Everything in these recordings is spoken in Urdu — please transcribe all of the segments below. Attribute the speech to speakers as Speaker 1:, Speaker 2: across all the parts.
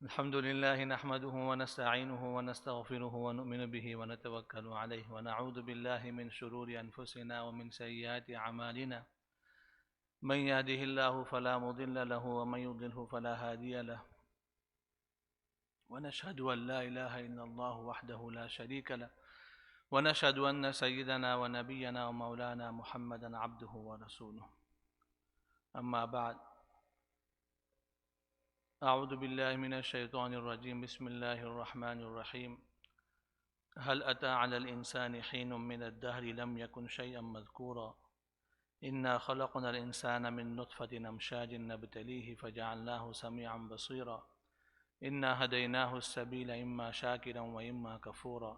Speaker 1: الحمد لله نحمده ونستعينه ونستغفره ونؤمن به ونتوكل عليه ونعوذ بالله من شرور أنفسنا ومن سيئات أعمالنا من يهده الله فلا مضل له ومن يضلله فلا هادي له ونشهد أن لا إله إلا الله وحده لا شريك له ونشهد أن سيدنا ونبينا ومولانا محمدا عبده ورسوله أما بعد أعوذ بالله من الشيطان الرجيم بسم الله الرحمن الرحيم هل أتى على الإنسان حين من الدهر لم يكن شيئا مذكورا إنا خلقنا الإنسان من نطفة أمشاج نبتليه فجعلناه سميعا بصيرا إنا هديناه السبيل إما شاكرا وإما كفورا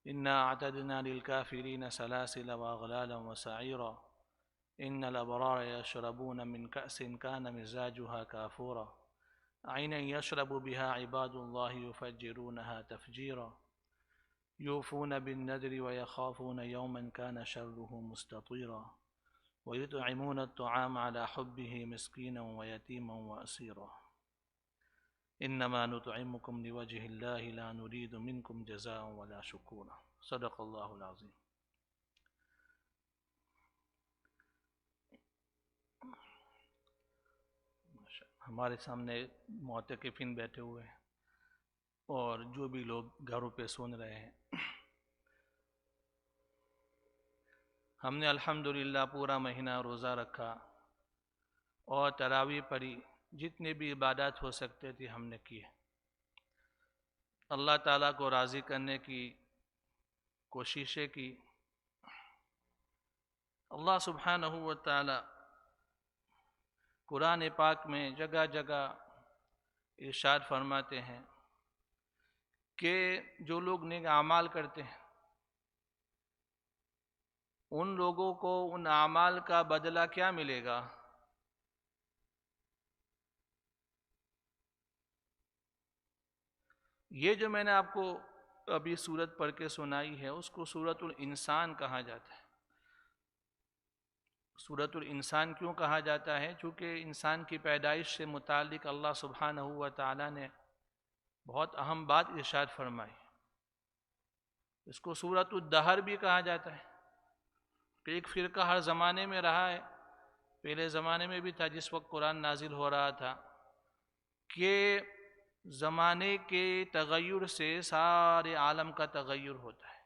Speaker 1: إنا أعتدنا للكافرين سلاسل وأغلالا وسعيرا إن الأبرار يشربون من كأس كان مزاجها كافورا عينا يشرب بها عباد الله يفجرونها تفجيرا يوفون بالنذر ويخافون يوما كان شره مستطيرا ويطعمون الطعام على حبه مسكينا ويتيما وأسيرا إنما نطعمكم لوجه الله لا نريد منكم جزاء ولا شكورا صدق الله العظيم. ہمارے سامنے معتکفین بیٹھے ہوئے ہیں اور جو بھی لوگ گھروں پہ سن رہے ہیں، ہم نے الحمدللہ پورا مہینہ روزہ رکھا اور تراویح پڑھی، جتنی بھی عبادات ہو سکتے تھے ہم نے کیے. اللہ تعالیٰ کو راضی کرنے کی کوششیں کی. اللہ سبحانہ و تعالی قرآن پاک میں جگہ جگہ ارشاد فرماتے ہیں کہ جو لوگ نیک اعمال کرتے ہیں ان لوگوں کو ان اعمال کا بدلہ کیا ملے گا؟ یہ جو میں نے آپ کو ابھی سورت پڑھ کے سنائی ہے اس کو سورۃ الانسان کہا جاتا ہے. سورۃ الانسان کیوں کہا جاتا ہے؟ چونکہ انسان کی پیدائش سے متعلق اللہ سبحانہ و تعالی نے بہت اہم بات ارشاد فرمائی. اس کو سورۃ الدہر بھی کہا جاتا ہے کہ ایک فرقہ ہر زمانے میں رہا ہے. پہلے زمانے میں بھی تھا جس وقت قرآن نازل ہو رہا تھا کہ زمانے کے تغیر سے سارے عالم کا تغیر ہوتا ہے.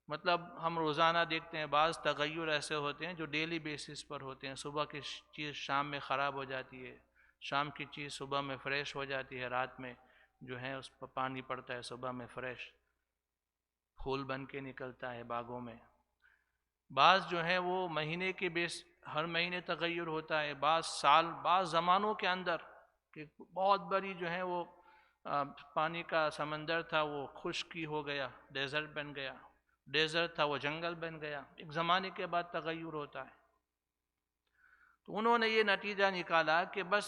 Speaker 1: مطلب ہم روزانہ دیکھتے ہیں بعض تغیر ایسے ہوتے ہیں جو ڈیلی بیسس پر ہوتے ہیں. صبح کی چیز شام میں خراب ہو جاتی ہے، شام کی چیز صبح میں فریش ہو جاتی ہے، رات میں جو ہے اس پر پانی پڑتا ہے، صبح میں فریش پھول بن کے نکلتا ہے باغوں میں. بعض جو ہے وہ مہینے کے بیس ہر مہینے تغیر ہوتا ہے، بعض سال بعض زمانوں کے اندر کہ بہت بڑی جو ہے وہ پانی کا سمندر تھا وہ خشکی ہو گیا، ڈیزرٹ بن گیا، ڈیزرٹ تھا وہ جنگل بن گیا. ایک زمانے کے بعد تغیر ہوتا ہے. تو انہوں نے یہ نتیجہ نکالا کہ بس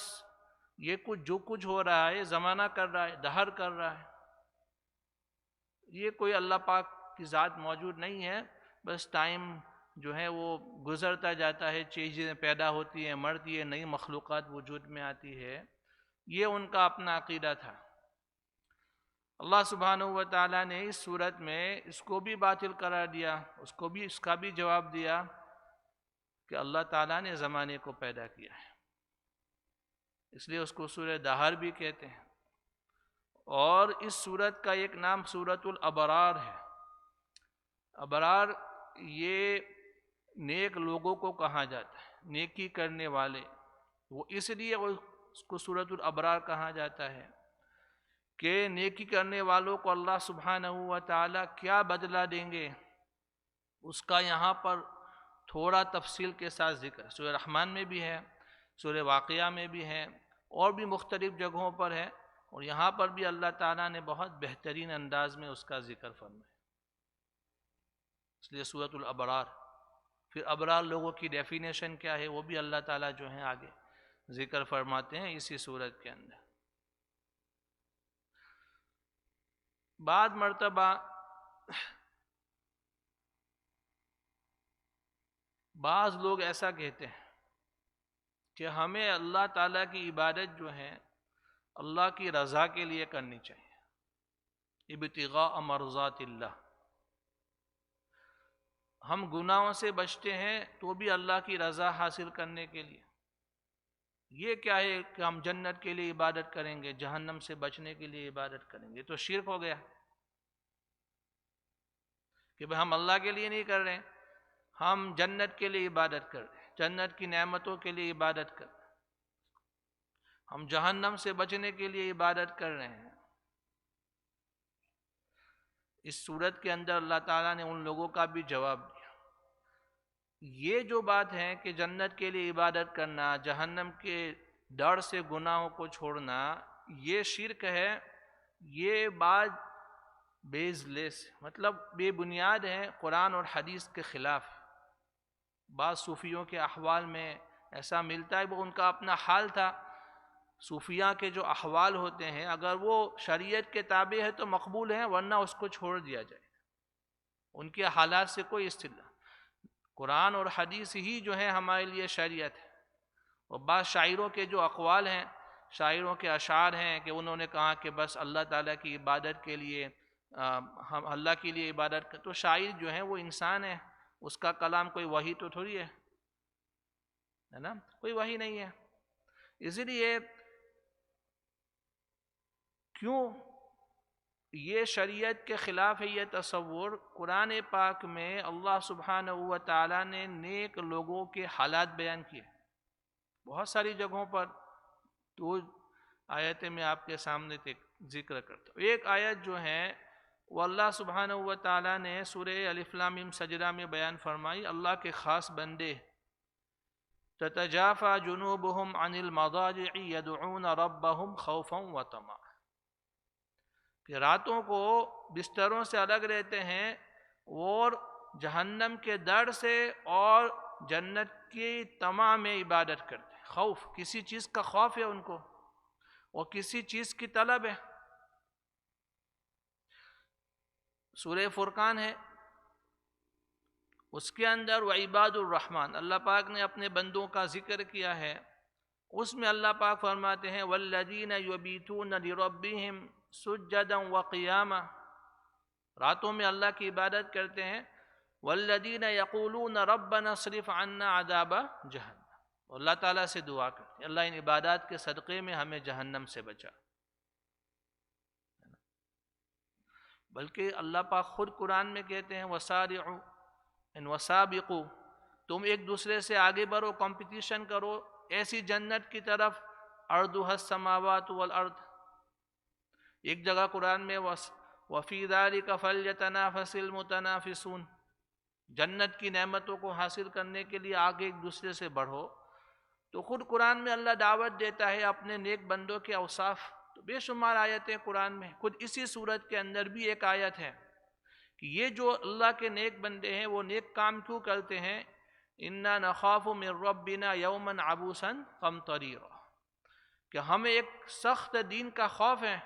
Speaker 1: یہ جو کچھ ہو رہا ہے زمانہ کر رہا ہے، دہر کر رہا ہے، یہ کوئی اللہ پاک کی ذات موجود نہیں ہے. بس ٹائم جو ہے وہ گزرتا جاتا ہے، چیزیں پیدا ہوتی ہیں، مرتی ہے، نئی مخلوقات وجود میں آتی ہے. یہ ان کا اپنا عقیدہ تھا. اللہ سبحانہ و تعالیٰ نے اس صورت میں اس کو بھی باطل قرار دیا، اس کا بھی جواب دیا کہ اللہ تعالیٰ نے زمانے کو پیدا کیا ہے. اس لیے اس کو سورہ دہر بھی کہتے ہیں. اور اس سورت کا ایک نام سورۃ الابرار ہے. ابرار یہ نیک لوگوں کو کہا جاتا ہے، نیکی کرنے والے. وہ اس لیے اس کو سورۃ الابرار کہا جاتا ہے کہ نیکی کرنے والوں کو اللہ سبحانہ و تعالی کیا بدلہ دیں گے اس کا یہاں پر تھوڑا تفصیل کے ساتھ ذکر. سورہ رحمان میں بھی ہے، سورہ واقعہ میں بھی ہے، اور بھی مختلف جگہوں پر ہے، اور یہاں پر بھی اللہ تعالیٰ نے بہت بہترین انداز میں اس کا ذکر فرمایا. اس لیے سورۃ الابرار. پھر ابرار لوگوں کی ڈیفینیشن کیا ہے وہ بھی اللہ تعالیٰ جو ہے آگے ذکر فرماتے ہیں اسی سورت کے اندر. بعض مرتبہ بعض لوگ ایسا کہتے ہیں کہ ہمیں اللہ تعالیٰ کی عبادت جو ہے اللہ کی رضا کے لیے کرنی چاہیے، ابتغاء مرضات اللہ۔ ہم گناہوں سے بچتے ہیں تو بھی اللہ کی رضا حاصل کرنے کے لیے۔ یہ کیا ہے کہ ہم جنت کے لیے عبادت کریں گے، جہنم سے بچنے کے لیے عبادت کریں گے، تو شرک ہو گیا کہ بھئی ہم اللہ کے لیے نہیں کر رہے ہیں، ہم جنت کے لیے عبادت کر رہے ہیں، جنت کی نعمتوں کے لیے عبادت کر رہے ہیں، ہم جہنم سے بچنے کے لیے عبادت کر رہے ہیں۔ اس صورت کے اندر اللہ تعالیٰ نے ان لوگوں کا بھی جواب دیا۔ یہ جو بات ہے کہ جنت کے لیے عبادت کرنا، جہنم کے ڈر سے گناہوں کو چھوڑنا، یہ شرک ہے، یہ بات بیس لیس، مطلب بے بنیاد ہے، قرآن اور حدیث کے خلاف۔ بعض صوفیوں کے احوال میں ایسا ملتا ہے، وہ ان کا اپنا حال تھا۔ صوفیہ کے جو احوال ہوتے ہیں، اگر وہ شریعت کے تابع ہے تو مقبول ہیں، ورنہ اس کو چھوڑ دیا جائے، ان کے حالات سے کوئی استدلال۔ قرآن اور حدیث ہی جو ہے ہمارے لیے شریعت ہے۔ اور بعض شاعروں کے جو اقوال ہیں، شاعروں کے اشعار ہیں کہ انہوں نے کہا کہ بس اللہ تعالیٰ کی عبادت کے لیے ہم اللہ کے لیے عبادت کریں، تو شاعر جو ہے وہ انسان ہے، اس کا کلام کوئی وحی تو تھوڑی ہے نا، کوئی وحی نہیں ہے۔ اسی لیے کیوں یہ شریعت کے خلاف ہے یہ تصور؟ قرآن پاک میں اللہ سبحانہ و تعالیٰ نے نیک لوگوں کے حالات بیان کیے بہت ساری جگہوں پر، تو آیتیں میں آپ کے سامنے ذکر کرتا ہوں۔ ایک آیت جو ہے وہ اللہ سبحانہ و تعالیٰ نے سورہ الف لام میم سجدہ میں بیان فرمائی، اللہ کے خاص بندے تتجافى جنوبهم عن المضاجع يدعون ربهم خوفا وطمعا، کہ راتوں کو بستروں سے الگ رہتے ہیں اور جہنم کے ڈر سے اور جنت کی طمع میں عبادت کرتے ہیں۔ خوف، کسی چیز کا خوف ہے ان کو اور کسی چیز کی طلب ہے۔ سورہ فرقان ہے، اس کے اندر وعباد الرحمن، اللہ پاک نے اپنے بندوں کا ذکر کیا ہے، اس میں اللہ پاک فرماتے ہیں والذین یبیتون لربہم سجدا وقیاما، راتوں میں اللہ کی عبادت کرتے ہیں۔ والذین یقولون ربنا اصرف عنا عذاب جہنم، اللہ تعالیٰ سے دعا کرتے ہیں اللہ ان عبادات کے صدقے میں ہمیں جہنم سے بچا۔ بلکہ اللہ پاک خود قرآن میں کہتے ہیں وسارعوا ان وسابقوا، تم ایک دوسرے سے آگے بڑھو، کمپٹیشن کرو ایسی جنت کی طرف عرضها السماوات والارض۔ ایک جگہ قرآن میں وفی ذلک فلیتنافس المتنافسون، جنت کی نعمتوں کو حاصل کرنے کے لیے آگے ایک دوسرے سے بڑھو۔ تو خود قرآن میں اللہ دعوت دیتا ہے اپنے نیک بندوں کے اوصاف، تو بے شمار آیتیں قرآن میں، خود اسی سورت کے اندر بھی ایک آیت ہے کہ یہ جو اللہ کے نیک بندے ہیں وہ نیک کام کیوں کرتے ہیں؟ اِنَّا نَخَافُ مِن رَبِّنَا يَوْمًا عَبُوسًا قَمْطَرِيرًا، کہ ہمیں ایک سخت دن کا خوف ہے،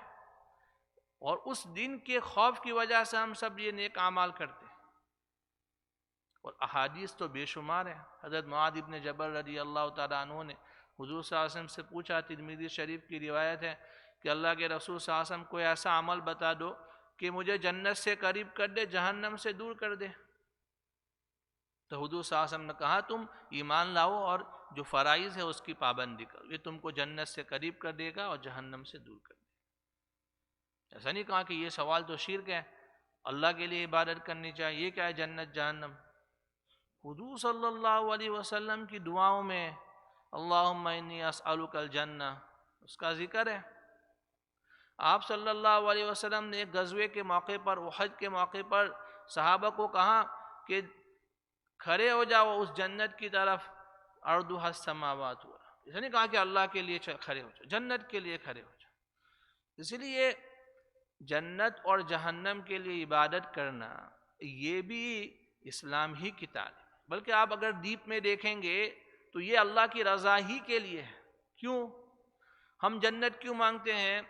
Speaker 1: اور اس دن کے خوف کی وجہ سے ہم سب یہ نیک اعمال کرتے ہیں۔ اور احادیث تو بے شمار ہیں۔ حضرت معاذ بن جبل رضی اللہ تعالیٰ عنہ نے حضور صلی اللہ علیہ وسلم سے پوچھا، ترمذی شریف کی روایت ہے کہ اللہ کے رسول صلی اللہ علیہ وسلم کوئی ایسا عمل بتا دو کہ مجھے جنت سے قریب کر دے، جہنم سے دور کر دے۔ تو حضور صلی اللہ علیہ وسلم نے کہا تم ایمان لاؤ اور جو فرائض ہے اس کی پابندی کرو، یہ تم کو جنت سے قریب کر دے گا اور جہنم سے دور کر دے گا۔ ایسا نہیں کہا کہ یہ سوال تو شرک ہے، اللہ کے لیے عبادت کرنی چاہیے، یہ کیا ہے جنت جہنم؟ حضور صلی اللہ علیہ وسلم کی دعاؤں میں اللہم انی اسألک الجنہ اس کا ذکر ہے۔ آپ صلی اللہ علیہ وسلم نے ایک غزوے کے موقع پر، احد کے موقع پر صحابہ کو کہا کہ کھڑے ہو جاؤ اس جنت کی طرف، عرضها السماوات والارض، اس نے کہا کہ اللہ کے لیے کھڑے ہو جاؤ، جنت کے لیے کھڑے ہو جاؤ۔ اس لیے جنت اور جہنم کے لیے عبادت کرنا یہ بھی اسلام ہی کی تعلیم، بلکہ آپ اگر ڈیپ میں دیکھیں گے تو یہ اللہ کی رضا ہی کے لیے ہے۔ کیوں ہم جنت کیوں مانگتے ہیں؟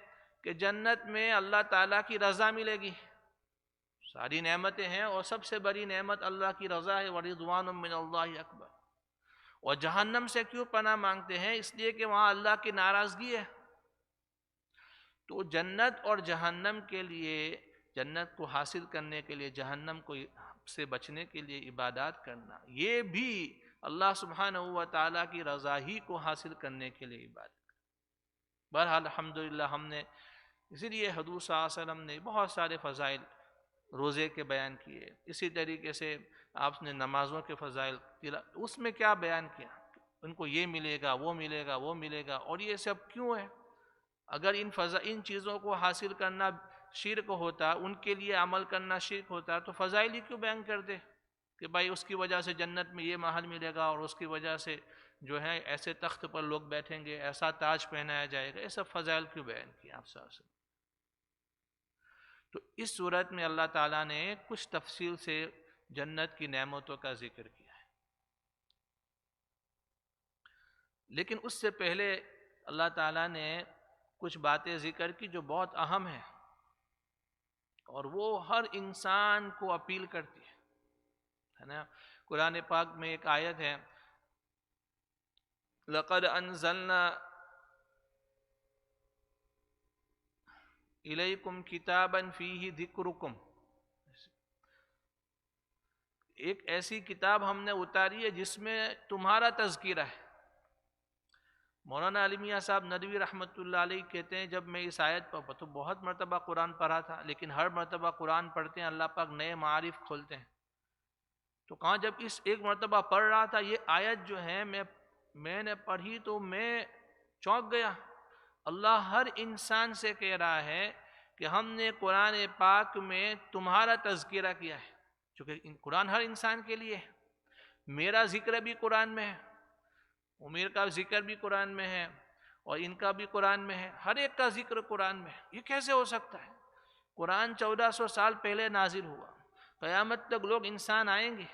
Speaker 1: کہ جنت میں اللہ تعالیٰ کی رضا ملے گی، ساری نعمتیں ہیں اور سب سے بڑی نعمت اللہ کی رضا ہے، ورضوان من اللہ اکبر۔ اور جہنم سے کیوں پناہ مانگتے ہیں؟ اس لیے کہ وہاں اللہ کی ناراضگی ہے، تو جنت اور جہنم کے لیے، جنت کو حاصل کرنے کے لیے، جہنم کو سے بچنے کے لیے عبادات کرنا، یہ بھی اللہ سبحانہ و تعالیٰ کی رضا ہی کو حاصل کرنے کے لیے عبادت۔ بہرحال الحمدللہ ہم نے اسی لیے حضور صلی اللہ علیہ وسلم نے بہت سارے فضائل روزے کے بیان کیے، اسی طریقے سے آپ نے نمازوں کے فضائل، اس میں کیا بیان کیا، ان کو یہ ملے گا، وہ ملے گا، وہ ملے گا، اور یہ سب کیوں ہے؟ اگر ان چیزوں کو حاصل کرنا شرک ہوتا، ان کے لیے عمل کرنا شرک ہوتا، تو فضائل ہی کیوں بیان کرتے کہ بھائی اس کی وجہ سے جنت میں یہ محل ملے گا، اور اس کی وجہ سے جو ہے ایسے تخت پر لوگ بیٹھیں گے، ایسا تاج پہنایا جائے گا، یہ سب فضائل کیوں بیان کیا آپ سے؟ تو اس صورت میں اللہ تعالیٰ نے کچھ تفصیل سے جنت کی نعمتوں کا ذکر کیا ہے، لیکن اس سے پہلے اللہ تعالیٰ نے کچھ باتیں ذکر کی جو بہت اہم ہیں، اور وہ ہر انسان کو اپیل کرتی ہے نا۔ قرآن پاک میں ایک آیت ہے، لَقَدْ أَنزَلْنَا إِلَيْكُمْ كِتَابًا فِيهِ ذِكْرُكُمْ، ایک ایسی کتاب ہم نے اتاری ہے جس میں تمہارا تذکرہ ہے۔ مولانا علی میاں صاحب ندوی رحمۃ اللہ علیہ کہتے ہیں جب میں اس آیت پر تو بہت مرتبہ قرآن پڑھا تھا، لیکن ہر مرتبہ قرآن پڑھتے ہیں اللہ پاک نئے معارف کھولتے ہیں، تو کہاں جب اس ایک مرتبہ پڑھ رہا تھا یہ آیت جو ہے میں نے پڑھی تو میں چونک گیا۔ اللہ ہر انسان سے کہہ رہا ہے کہ ہم نے قرآن پاک میں تمہارا تذکرہ کیا ہے، چونکہ قرآن ہر انسان کے لیے ہے، میرا ذکر بھی قرآن میں ہے، امیر کا ذکر بھی قرآن میں ہے، اور ان کا بھی قرآن میں ہے، ہر ایک کا ذکر قرآن میں ہے۔ یہ کیسے ہو سکتا ہے؟ قرآن 1400 سال پہلے نازل ہوا، قیامت تک لوگ انسان آئیں گے،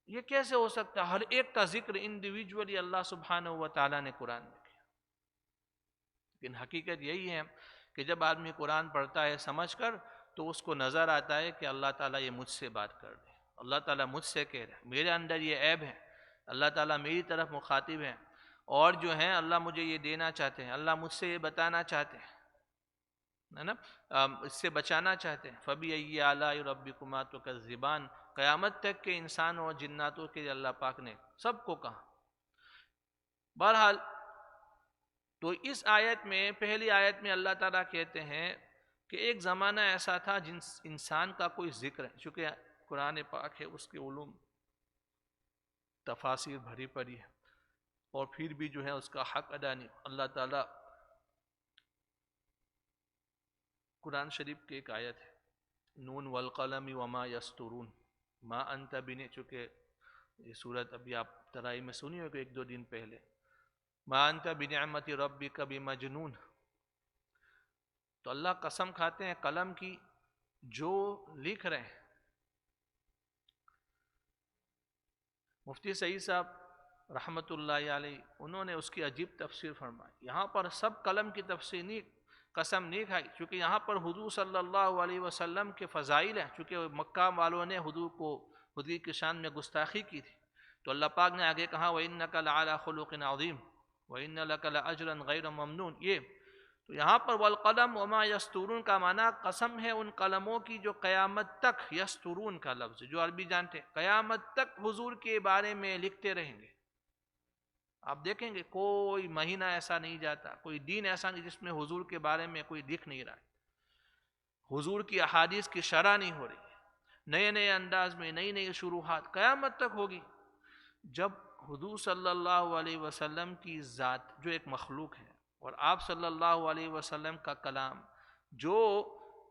Speaker 1: یہ کیسے ہو سکتا ہے؟ ہر ایک کا ذکر انڈیویجولی اللہ سبحانہ و تعالیٰ نے قرآن میں کیا۔ لیکن حقیقت یہی ہے کہ جب آدمی قرآن پڑھتا ہے سمجھ کر، تو اس کو نظر آتا ہے کہ اللہ تعالیٰ یہ مجھ سے بات کر رہے ہیں، اللہ تعالیٰ مجھ سے کہہ رہے ہیں، میرے اندر یہ عیب ہے، اللہ تعالیٰ میری طرف مخاطب ہیں، اور جو ہیں اللہ مجھے یہ دینا چاہتے ہیں، اللہ مجھ سے یہ بتانا چاہتے ہیں، ہے نا، اس سے بچانا چاہتے ہیں۔ فَبِأَيِّ آلَاءِ رَبِّكُمَا تُكَذِّبَانِ، قیامت تک کے انسانوں اور جناتوں کے لیے اللہ پاک نے سب کو کہا۔ بہرحال تو اس آیت میں، پہلی آیت میں اللہ تعالیٰ کہتے ہیں کہ ایک زمانہ ایسا تھا جن انسان کا کوئی ذکر ہے، چونکہ قرآن پاک ہے اس کے علوم تفاسیر بھری پڑی ہے، اور پھر بھی جو ہے اس کا حق ادا نہیں۔ اللہ تعالیٰ قرآن شریف کی ایک آیت ہے، نون والقلم وما یسطرون ما انت بن، چونکہ یہ صورت ابھی آپ ترائی میں سنی ہوگی ایک دو دن پہلے، ما انت بنعمت ربک بمجنون، تو اللہ قسم کھاتے ہیں قلم کی جو لکھ رہے ہیں۔ مفتی سعید صاحب رحمۃ اللہ علیہ انہوں نے اس کی عجیب تفسیر فرمائی، یہاں پر سب قلم کی تفسیر نہیں، قسم نہیں کھائی، چونکہ یہاں پر حضور صلی اللہ علیہ وسلم کے فضائل ہیں، چونکہ مکہ والوں نے حضور کی شان میں گستاخی کی تھی، تو اللہ پاک نے آگے کہا وَإِنَّكَ لَعَلَىٰ خُلُقٍ عَظِيمٍ وَإِنَّ لَكَ لَأَجْرًا غَيْرَ مَمْنُونٍ، یہ تو یہاں پر والقلم وما یسطرون کا معنی قسم ہے ان قلموں کی جو قیامت تک، یسطرون کا لفظ جو عربی جانتے ہیں، قیامت تک حضور کے بارے میں لکھتے رہیں گے۔ آپ دیکھیں گے کوئی مہینہ ایسا نہیں جاتا، کوئی دن ایسا نہیں جس میں حضور کے بارے میں کوئی لکھ نہیں رہا ہے، حضور کی احادیث کی شرح نہیں ہو رہی ہے، نئے نئے انداز میں نئی نئی شروحات قیامت تک ہوگی۔ جب حضور صلی اللہ علیہ وسلم کی ذات جو ایک مخلوق ہے، اور آپ صلی اللہ علیہ وسلم کا کلام جو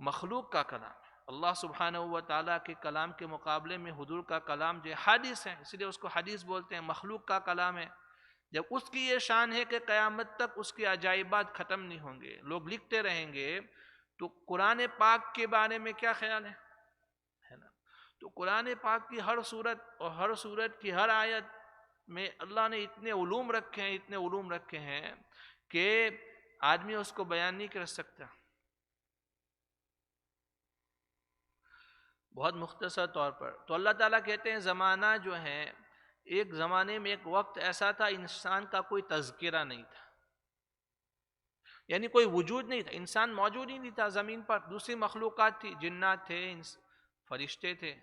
Speaker 1: مخلوق کا کلام ہے، اللہ سبحانہ و تعالیٰ کے کلام کے مقابلے میں حضور کا کلام جو حدیث ہے، اس لیے اس کو حدیث بولتے ہیں، مخلوق کا کلام ہے، جب اس کی یہ شان ہے کہ قیامت تک اس کے عجائبات ختم نہیں ہوں گے، لوگ لکھتے رہیں گے، تو قرآن پاک کے بارے میں کیا خیال ہے نا؟ تو قرآن پاک کی ہر صورت اور ہر صورت کی ہر آیت میں اللہ نے اتنے علوم رکھے ہیں کہ آدمی اس کو بیان نہیں کر سکتا۔ بہت مختصر طور پر تو اللہ تعالیٰ کہتے ہیں زمانہ جو ہے، ایک زمانے میں ایک وقت ایسا تھا انسان کا کوئی تذکرہ نہیں تھا، یعنی کوئی وجود نہیں تھا، انسان موجود ہی نہیں تھا زمین پر، دوسری مخلوقات تھی، جنات تھے، فرشتے تھے۔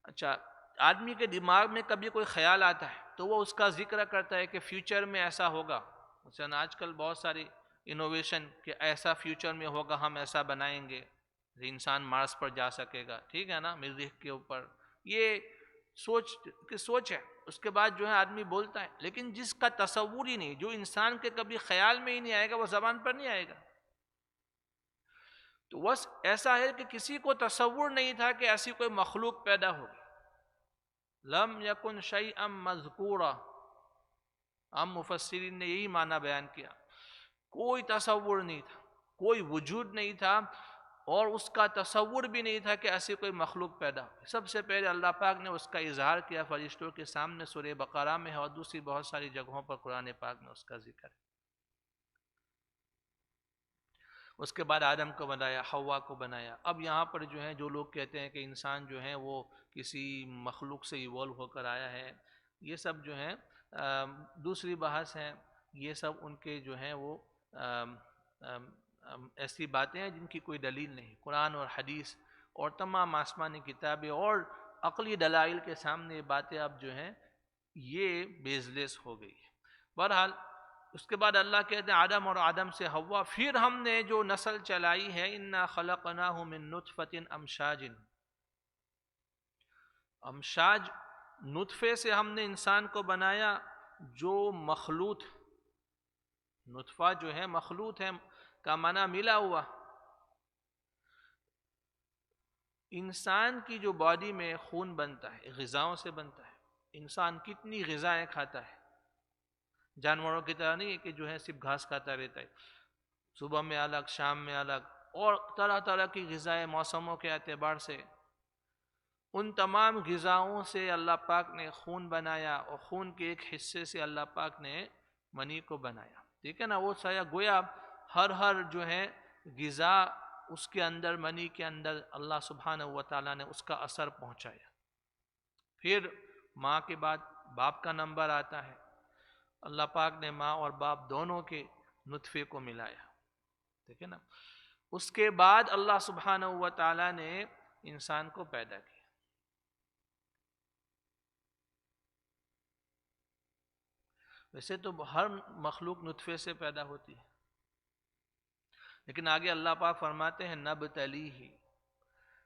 Speaker 1: اچھا، آدمی کے دماغ میں کبھی کوئی خیال آتا ہے تو وہ اس کا ذکر کرتا ہے کہ فیوچر میں ایسا ہوگا، مثلا آج کل بہت ساری انوویشن کہ ایسا فیوچر میں ہوگا، ہم ایسا بنائیں گے، انسان مارس پر جا سکے گا، ٹھیک ہے نا، مریخ کے اوپر، یہ سوچ ہے۔ اس کے بعد جو ہے آدمی بولتا ہے، لیکن جس کا تصور ہی نہیں، جو انسان کے کبھی خیال میں ہی نہیں آئے گا، وہ زبان پر نہیں آئے گا۔ تو بس ایسا ہے کہ کسی کو تصور نہیں تھا کہ ایسی کوئی مخلوق پیدا ہوگی۔ لم یکن شیئا مذکورا، ہم مفسرین نے یہی معنی بیان کیا، کوئی تصور نہیں تھا، کوئی وجود نہیں تھا، اور اس کا تصور بھی نہیں تھا کہ ایسی کوئی مخلوق پیدا ہو۔ سب سے پہلے اللہ پاک نے اس کا اظہار کیا فرشتوں کے سامنے، سورہ بقرہ میں ہے اور دوسری بہت ساری جگہوں پر قرآن پاک میں اس کا ذکر ہے۔ اس کے بعد آدم کو بنایا، حوا کو بنایا۔ اب یہاں پر جو ہے جو لوگ کہتے ہیں کہ انسان جو ہے وہ کسی مخلوق سے ایوالو ہو کر آیا ہے، یہ سب جو ہے دوسری بحث ہے، یہ سب ان کے جو ہیں وہ ایسی باتیں ہیں جن کی کوئی دلیل نہیں۔ قرآن اور حدیث اور تمام آسمانی کتابیں اور عقلی دلائل کے سامنے یہ باتیں اب جو ہیں یہ بیزلیس ہو گئی ہے۔ بہرحال اس کے بعد اللہ کہتے ہیں آدم اور آدم سے حوا، پھر ہم نے جو نسل چلائی ہے، انا خلقناہ من نطفۃ امشاج، امشاج نطفے سے ہم نے انسان کو بنایا جو مخلوط، نطفہ جو ہے مخلوط ہے کا معنی ملا ہوا۔ انسان کی جو باڈی میں خون بنتا ہے غذاؤں سے بنتا ہے، انسان کتنی غذائیں کھاتا ہے، جانوروں کی طرح نہیں ہے کہ جو ہے صرف گھاس کھاتا رہتا ہے، صبح میں الگ، شام میں الگ، اور طرح طرح کی غذائیں موسموں کے اعتبار سے۔ ان تمام غذاؤں سے اللہ پاک نے خون بنایا، اور خون کے ایک حصے سے اللہ پاک نے منی کو بنایا، ٹھیک ہے نا، وہ سایہ گویا ہر جو ہے غذا اس کے اندر، منی کے اندر اللہ سبحانہ و تعالیٰ نے اس کا اثر پہنچایا۔ پھر ماں کے بعد باپ کا نمبر آتا ہے، اللہ پاک نے ماں اور باپ دونوں کے نطفے کو ملایا، ٹھیک ہے نا۔ اس کے بعد اللہ سبحانہ و تعالیٰ نے انسان کو پیدا کیا۔ ویسے تو ہر مخلوق نطفے سے پیدا ہوتی ہے، لیکن آگے اللہ پاک فرماتے ہیں نبتلیہ،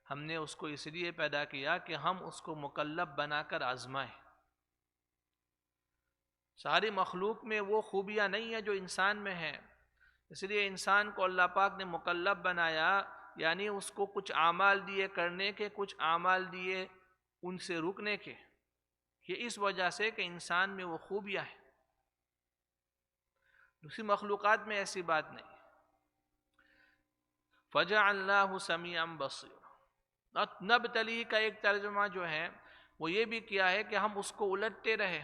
Speaker 1: ہم نے اس کو اس لیے پیدا کیا کہ ہم اس کو مکلف بنا کر آزمائیں۔ ساری مخلوق میں وہ خوبیاں نہیں ہیں جو انسان میں ہیں، اس لیے انسان کو اللہ پاک نے مکلف بنایا، یعنی اس کو کچھ اعمال دیے کرنے کے، کچھ اعمال دیے ان سے رکنے کے، یہ اس وجہ سے کہ انسان میں وہ خوبیاں ہیں۔ دوسری مخلوقات میں ایسی بات نہیں۔ فَجَعَلْنَاهُ سَمِيعًا بَصِيرًا، نبتلی کا ایک ترجمہ جو ہے وہ یہ بھی کیا ہے کہ ہم اس کو الٹتے رہے،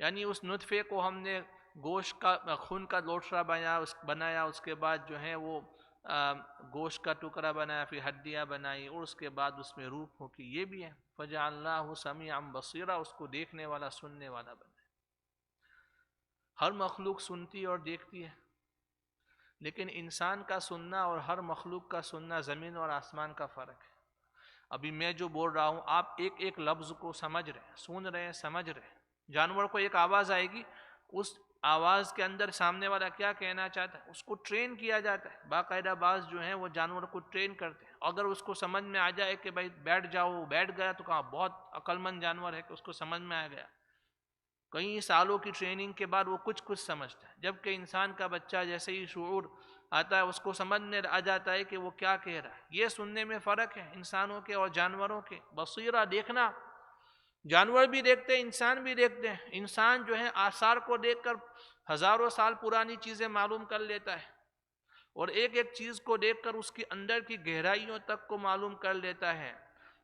Speaker 1: یعنی اس نطفے کو ہم نے گوشت کا، خون کا لوٹھڑا بنایا، اس کے بعد جو ہے وہ گوشت کا ٹکڑا بنایا، پھر ہڈیاں بنائی، اور اس کے بعد اس میں روح پھونکی، یہ بھی ہے فَجَعَلْنَاهُ سَمِيعًا بَصِيرًا، اس کو دیکھنے والا، سننے والا بنا۔ ہر مخلوق سنتی اور دیکھتی ہے، لیکن انسان کا سننا اور ہر مخلوق کا سننا زمین اور آسمان کا فرق ہے۔ ابھی میں جو بول رہا ہوں آپ ایک ایک لفظ کو سمجھ رہے ہیں، سن رہے ہیں، سمجھ رہے ہیں۔ جانور کو ایک آواز آئے گی، اس آواز کے اندر سامنے والا کیا کہنا چاہتا ہے اس کو ٹرین کیا جاتا ہے، باقاعدہ باز جو ہیں وہ جانور کو ٹرین کرتے ہیں۔ اگر اس کو سمجھ میں آ جائے کہ بھائی بیٹھ جاؤ، بیٹھ گیا تو کہاں بہت عقل مند جانور ہے کہ اس کو سمجھ میں آ گیا، کئی سالوں کی ٹریننگ کے بعد وہ کچھ سمجھتا ہے۔ جبکہ انسان کا بچہ جیسے ہی شعور آتا ہے اس کو سمجھ میں آ جاتا ہے کہ وہ کیا کہہ رہا ہے۔ یہ سننے میں فرق ہے انسانوں کے اور جانوروں کے۔ بصیرہ دیکھنا، جانور بھی دیکھتے ہیں، انسان بھی دیکھتے ہیں۔ انسان جو ہے آثار کو دیکھ کر ہزاروں سال پرانی چیزیں معلوم کر لیتا ہے، اور ایک ایک چیز کو دیکھ کر اس کی اندر کی گہرائیوں تک کو معلوم کر لیتا ہے۔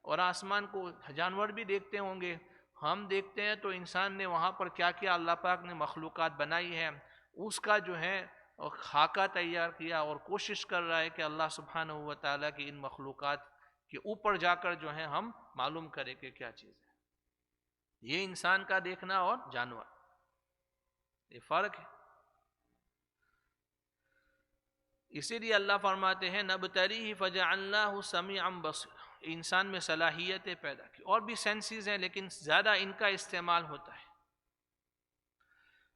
Speaker 1: اور آسمان کو جانور بھی دیکھتے ہوں گے، ہم دیکھتے ہیں تو انسان نے وہاں پر کیا کیا اللہ پاک نے مخلوقات بنائی ہے، اس کا جو ہے خاکہ تیار کیا، اور کوشش کر رہا ہے کہ اللہ سبحانہ و تعالیٰ کی ان مخلوقات کے اوپر جا کر جو ہے ہم معلوم کریں کہ کیا چیز ہے۔ یہ انسان کا دیکھنا اور جانور، یہ فرق ہے۔ اسی لیے اللہ فرماتے ہیں نبتلیہ فجعلناہ سمیعا بصیرا، انسان میں صلاحیتیں پیدا کی، اور بھی سینسز ہیں لیکن زیادہ ان کا استعمال ہوتا ہے۔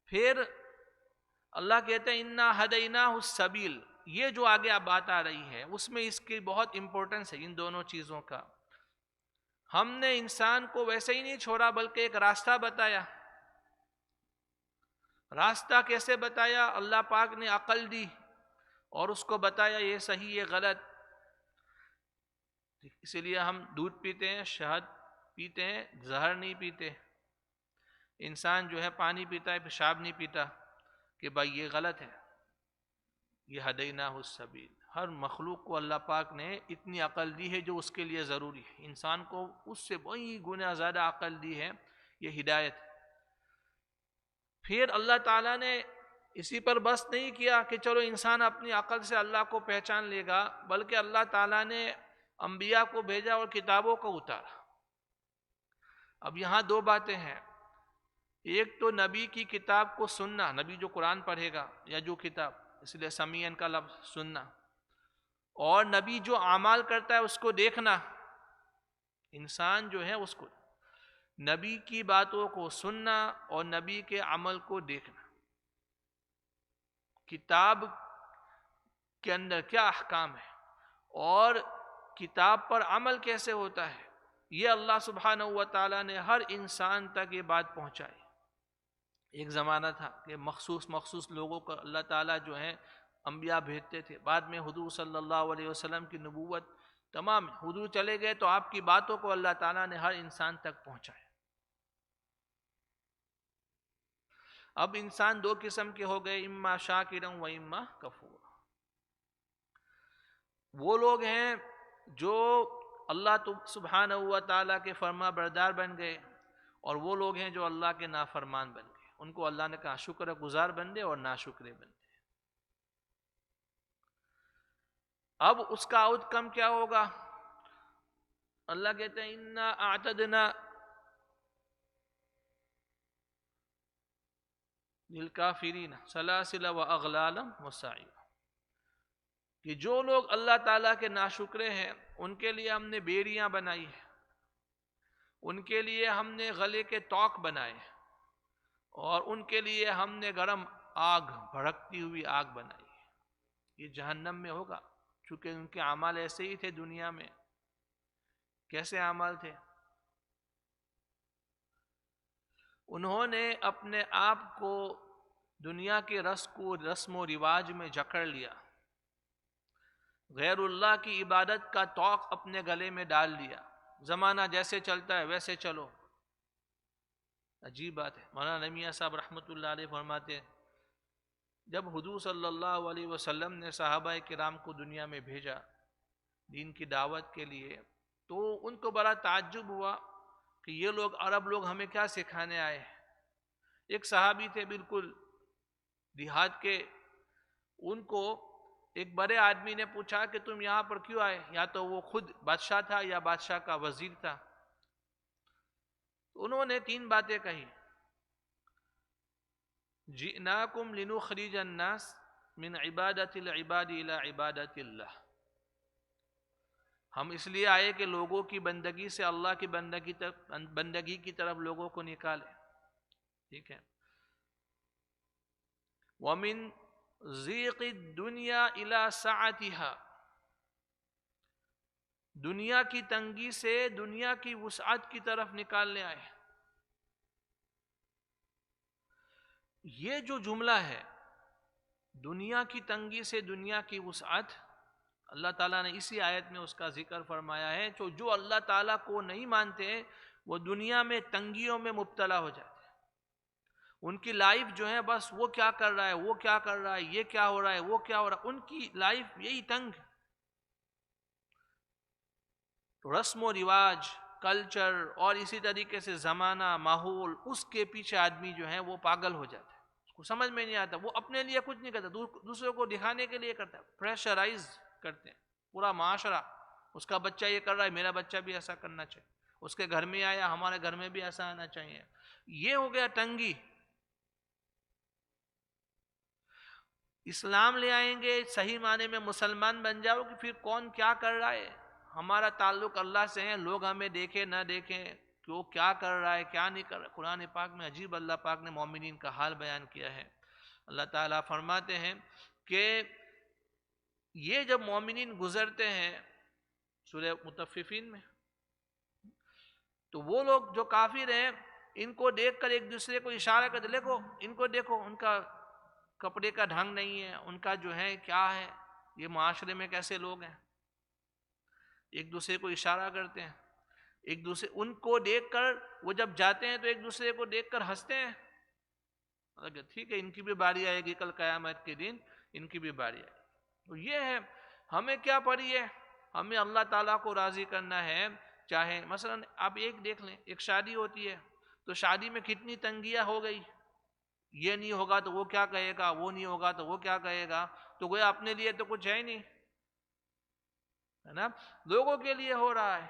Speaker 1: پھر اللہ کہتے ہیں انا ہدیناہ السبیل، یہ جو آگے اب بات آ رہی ہے اس میں اس کی بہت امپورٹنس ہے ان دونوں چیزوں کا۔ ہم نے انسان کو ویسے ہی نہیں چھوڑا بلکہ ایک راستہ بتایا۔ راستہ کیسے بتایا؟ اللہ پاک نے عقل دی اور اس کو بتایا یہ صحیح یہ غلط۔ اسی لیے ہم دودھ پیتے ہیں، شہد پیتے ہیں، زہر نہیں پیتے۔ انسان جو ہے پانی پیتا ہے، پیشاب نہیں پیتا کہ بھائی یہ غلط ہے۔ یہ ہدیناہ السبیل، ہر مخلوق کو اللہ پاک نے اتنی عقل دی ہے جو اس کے لیے ضروری ہے۔ انسان کو اس سے بڑی گنا زیادہ عقل دی ہے، یہ ہدایت ہے۔ پھر اللہ تعالیٰ نے اسی پر بس نہیں کیا کہ چلو انسان اپنی عقل سے اللہ کو پہچان لے گا، بلکہ اللہ تعالیٰ نے انبیاء کو بھیجا اور کتابوں کو اتارا۔ اب یہاں دو باتیں ہیں، ایک تو نبی کی کتاب کو سننا، نبی جو قرآن پڑھے گا یا جو کتاب، اس لیے سمیعن کا لفظ سننا، اور نبی جو اعمال کرتا ہے اس کو دیکھنا۔ انسان جو ہے اس کو نبی کی باتوں کو سننا اور نبی کے عمل کو دیکھنا، کتاب کے اندر کیا احکام ہے اور کتاب پر عمل کیسے ہوتا ہے، یہ اللہ سبحانہ و تعالیٰ نے ہر انسان تک یہ بات پہنچائی۔ ایک زمانہ تھا کہ مخصوص لوگوں کو اللہ تعالیٰ جو ہیں انبیاء بھیجتے تھے، بعد میں حضور صلی اللہ علیہ وسلم کی نبوت تمام، حضور چلے گئے تو آپ کی باتوں کو اللہ تعالیٰ نے ہر انسان تک پہنچایا۔ اب انسان دو قسم کے ہو گئے، اما شاکرا و اما کفورا۔ وہ لوگ ہیں جو اللہ سبحانہ و تعالیٰ کے فرما بردار بن گئے، اور وہ لوگ ہیں جو اللہ کے نافرمان بن گئے۔ ان کو اللہ نے کہا شکر گزار بندے اور ناشکرے بندے۔ اب اس کا آؤٹ کم کیا ہوگا؟ اللہ کہتے ہیں انا اعتدنا للکافرین سلاسل واغلالا وسعیرا، کہ جو لوگ اللہ تعالیٰ کے ناشکرے ہیں ان کے لیے ہم نے بیڑیاں بنائی ہیں، ان کے لیے ہم نے گلے کے توق بنائے، اور ان کے لیے ہم نے گرم آگ، بھڑکتی ہوئی آگ بنائی ہے۔ یہ جہنم میں ہوگا، چونکہ ان کے اعمال ایسے ہی تھے دنیا میں۔ کیسے اعمال تھے؟ انہوں نے اپنے آپ کو دنیا کے رسم و رواج میں جکڑ لیا، غیر اللہ کی عبادت کا توق اپنے گلے میں ڈال لیا، زمانہ جیسے چلتا ہے ویسے چلو۔ عجیب بات ہے۔ مولانا نعیمیہ صاحب رحمۃ اللہ علیہ فرماتے ہیں جب حضور صلی اللہ علیہ وسلم نے صحابہ کرام کو دنیا میں بھیجا دین کی دعوت کے لیے، تو ان کو بڑا تعجب ہوا کہ یہ لوگ عرب لوگ ہمیں کیا سکھانے آئے ہیں۔ ایک صحابی تھے بالکل دیہات کے، ان کو ایک بڑے آدمی نے پوچھا کہ تم یہاں پر کیوں آئے؟ یا تو وہ خود بادشاہ تھا یا بادشاہ کا وزیر تھا۔ انہوں نے تین باتیں کہی، جئناکم لنخرج الناس من عبادت العباد الى عبادت اللہ، ہم اس لیے آئے کہ لوگوں کی بندگی سے اللہ کی بندگی کی طرف لوگوں کو نکالے، ٹھیک ہے۔ وَمِن ضِيقِ الدُّنْيَا إِلَى سَعَتِهَا، دنیا کی تنگی سے دنیا کی وسعت کی طرف نکالنے آئے۔ یہ جو جملہ ہے دنیا کی تنگی سے دنیا کی وسعت، اللہ تعالیٰ نے اسی آیت میں اس کا ذکر فرمایا ہے۔ جو اللہ تعالیٰ کو نہیں مانتے وہ دنیا میں تنگیوں میں مبتلا ہو جاتے ہیں، ان کی لائف جو ہے بس وہ کیا کر رہا ہے، وہ کیا کر رہا ہے، یہ کیا ہو رہا ہے، وہ کیا ہو رہا ہے، ان کی لائف یہی تنگ۔ رسم و رواج، کلچر اور اسی طریقے سے زمانہ، ماحول، اس کے پیچھے آدمی جو ہے وہ پاگل ہو جاتا ہے، اس کو سمجھ میں نہیں آتا، وہ اپنے لیے کچھ نہیں کرتا، دوسروں کو دکھانے کے لیے کرتا ہے، پریشرائز کرتے ہیں پورا معاشرہ۔ اس کا بچہ یہ کر رہا ہے، میرا بچہ بھی ایسا کرنا چاہیے، اس کے گھر میں آیا ہمارے گھر میں بھی ایسا آنا چاہیے۔ یہ ہو گیا تنگی۔ اسلام لے آئیں گے، صحیح معنی میں مسلمان بن جاؤ کہ پھر کون کیا کر رہا ہے، ہمارا تعلق اللہ سے ہے، لوگ ہمیں دیکھیں نہ دیکھیں کہ وہ کیا کر رہا ہے کیا نہیں کر رہا۔ قرآن پاک میں عجیب اللہ پاک نے مومنین کا حال بیان کیا ہے۔ اللہ تعالیٰ فرماتے ہیں کہ یہ جب مومنین گزرتے ہیں سورہ مطففین میں، تو وہ لوگ جو کافر ہیں ان کو دیکھ کر ایک دوسرے کو اشارہ کرتے، دیکھو ان کو، دیکھو ان کا کپڑے کا ڈھنگ نہیں ہے، ان کا جو ہے کیا ہے، یہ معاشرے میں کیسے لوگ ہیں، ایک دوسرے کو اشارہ کرتے ہیں، ایک دوسرے ان کو دیکھ کر وہ جب جاتے ہیں تو ایک دوسرے کو دیکھ کر ہنستے ہیں، ٹھیک ہے ان کی بھی باری آئے گی کل قیامت کے دن، ان کی بھی باری آئے گی۔ تو یہ ہے ہمیں کیا پڑی ہے، ہمیں اللہ تعالیٰ کو راضی کرنا ہے۔ چاہے مثلا آپ ایک دیکھ لیں، ایک شادی ہوتی ہے تو شادی میں کتنی تنگیاں ہو گئی، یہ نہیں ہوگا تو وہ کیا کہے گا، وہ نہیں ہوگا تو وہ کیا کہے گا، تو گویا اپنے لیے تو کچھ ہے ہی نہیں، ہے نا، لوگوں کے لیے ہو رہا ہے،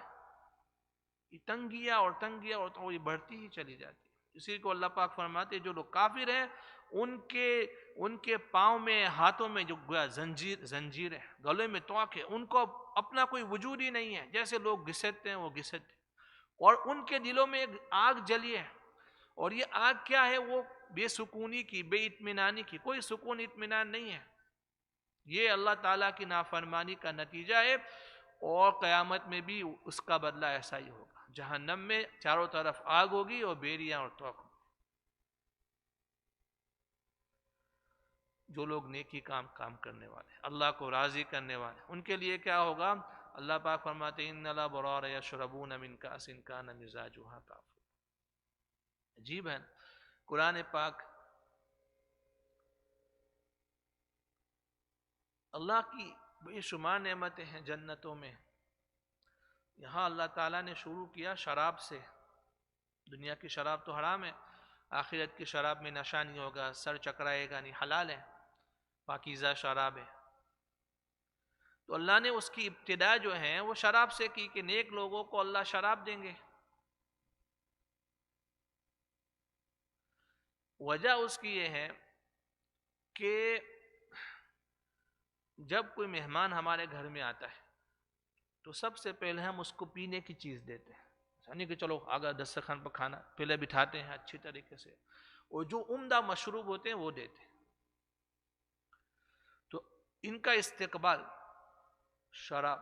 Speaker 1: یہ تنگیاں اور تنگیاں اور تو یہ بڑھتی ہی چلی جاتی ہے۔ اسی کو اللہ پاک فرماتے ہیں جو لوگ کافر ہیں ان کے پاؤں میں ہاتھوں میں جو گویا زنجیر ہے، گلے میں توق ہے، ان کو اپنا کوئی وجود ہی نہیں ہے، جیسے لوگ گھسٹتے ہیں وہ گھسٹتے ہیں، اور ان کے دلوں میں ایک آگ جلی ہے، اور یہ آگ کیا ہے، وہ بے سکونی کی، بے اطمینانی کی، کوئی سکون اطمینان نہیں ہے، یہ اللہ تعالیٰ کی نافرمانی کا نتیجہ ہے، اور قیامت میں بھی اس کا بدلہ ایسا ہی ہوگا، جہنم میں چاروں طرف آگ ہوگی اور بیریاں اور توق۔ جو لوگ نیکی کام کرنے والے، اللہ کو راضی کرنے والے، ان کے لیے کیا ہوگا، اللہ پاک فرماتے ہیں ان الابرار یشربون من کأس کان مزاجها کافورا۔ عجیب ہے قرآن پاک اللہ کی بے شمار نعمتیں ہیں جنتوں میں، یہاں اللہ تعالیٰ نے شروع کیا شراب سے، دنیا کی شراب تو حرام ہے، آخرت کی شراب میں نشہ نہیں ہوگا، سر چکرائے گا نہیں، حلال ہے، پاکیزہ شراب ہے۔ تو اللہ نے اس کی ابتدا جو ہے وہ شراب سے کی کہ نیک لوگوں کو اللہ شراب دیں گے۔ وجہ اس کی یہ ہے کہ جب کوئی مہمان ہمارے گھر میں آتا ہے تو سب سے پہلے ہم اس کو پینے کی چیز دیتے ہیں، یعنی کہ چلو آگا دسترخوان پر کھانا پہلے بٹھاتے ہیں اچھی طریقے سے، اور جو عمدہ مشروب ہوتے ہیں وہ دیتے ہیں۔ تو ان کا استقبال شراب،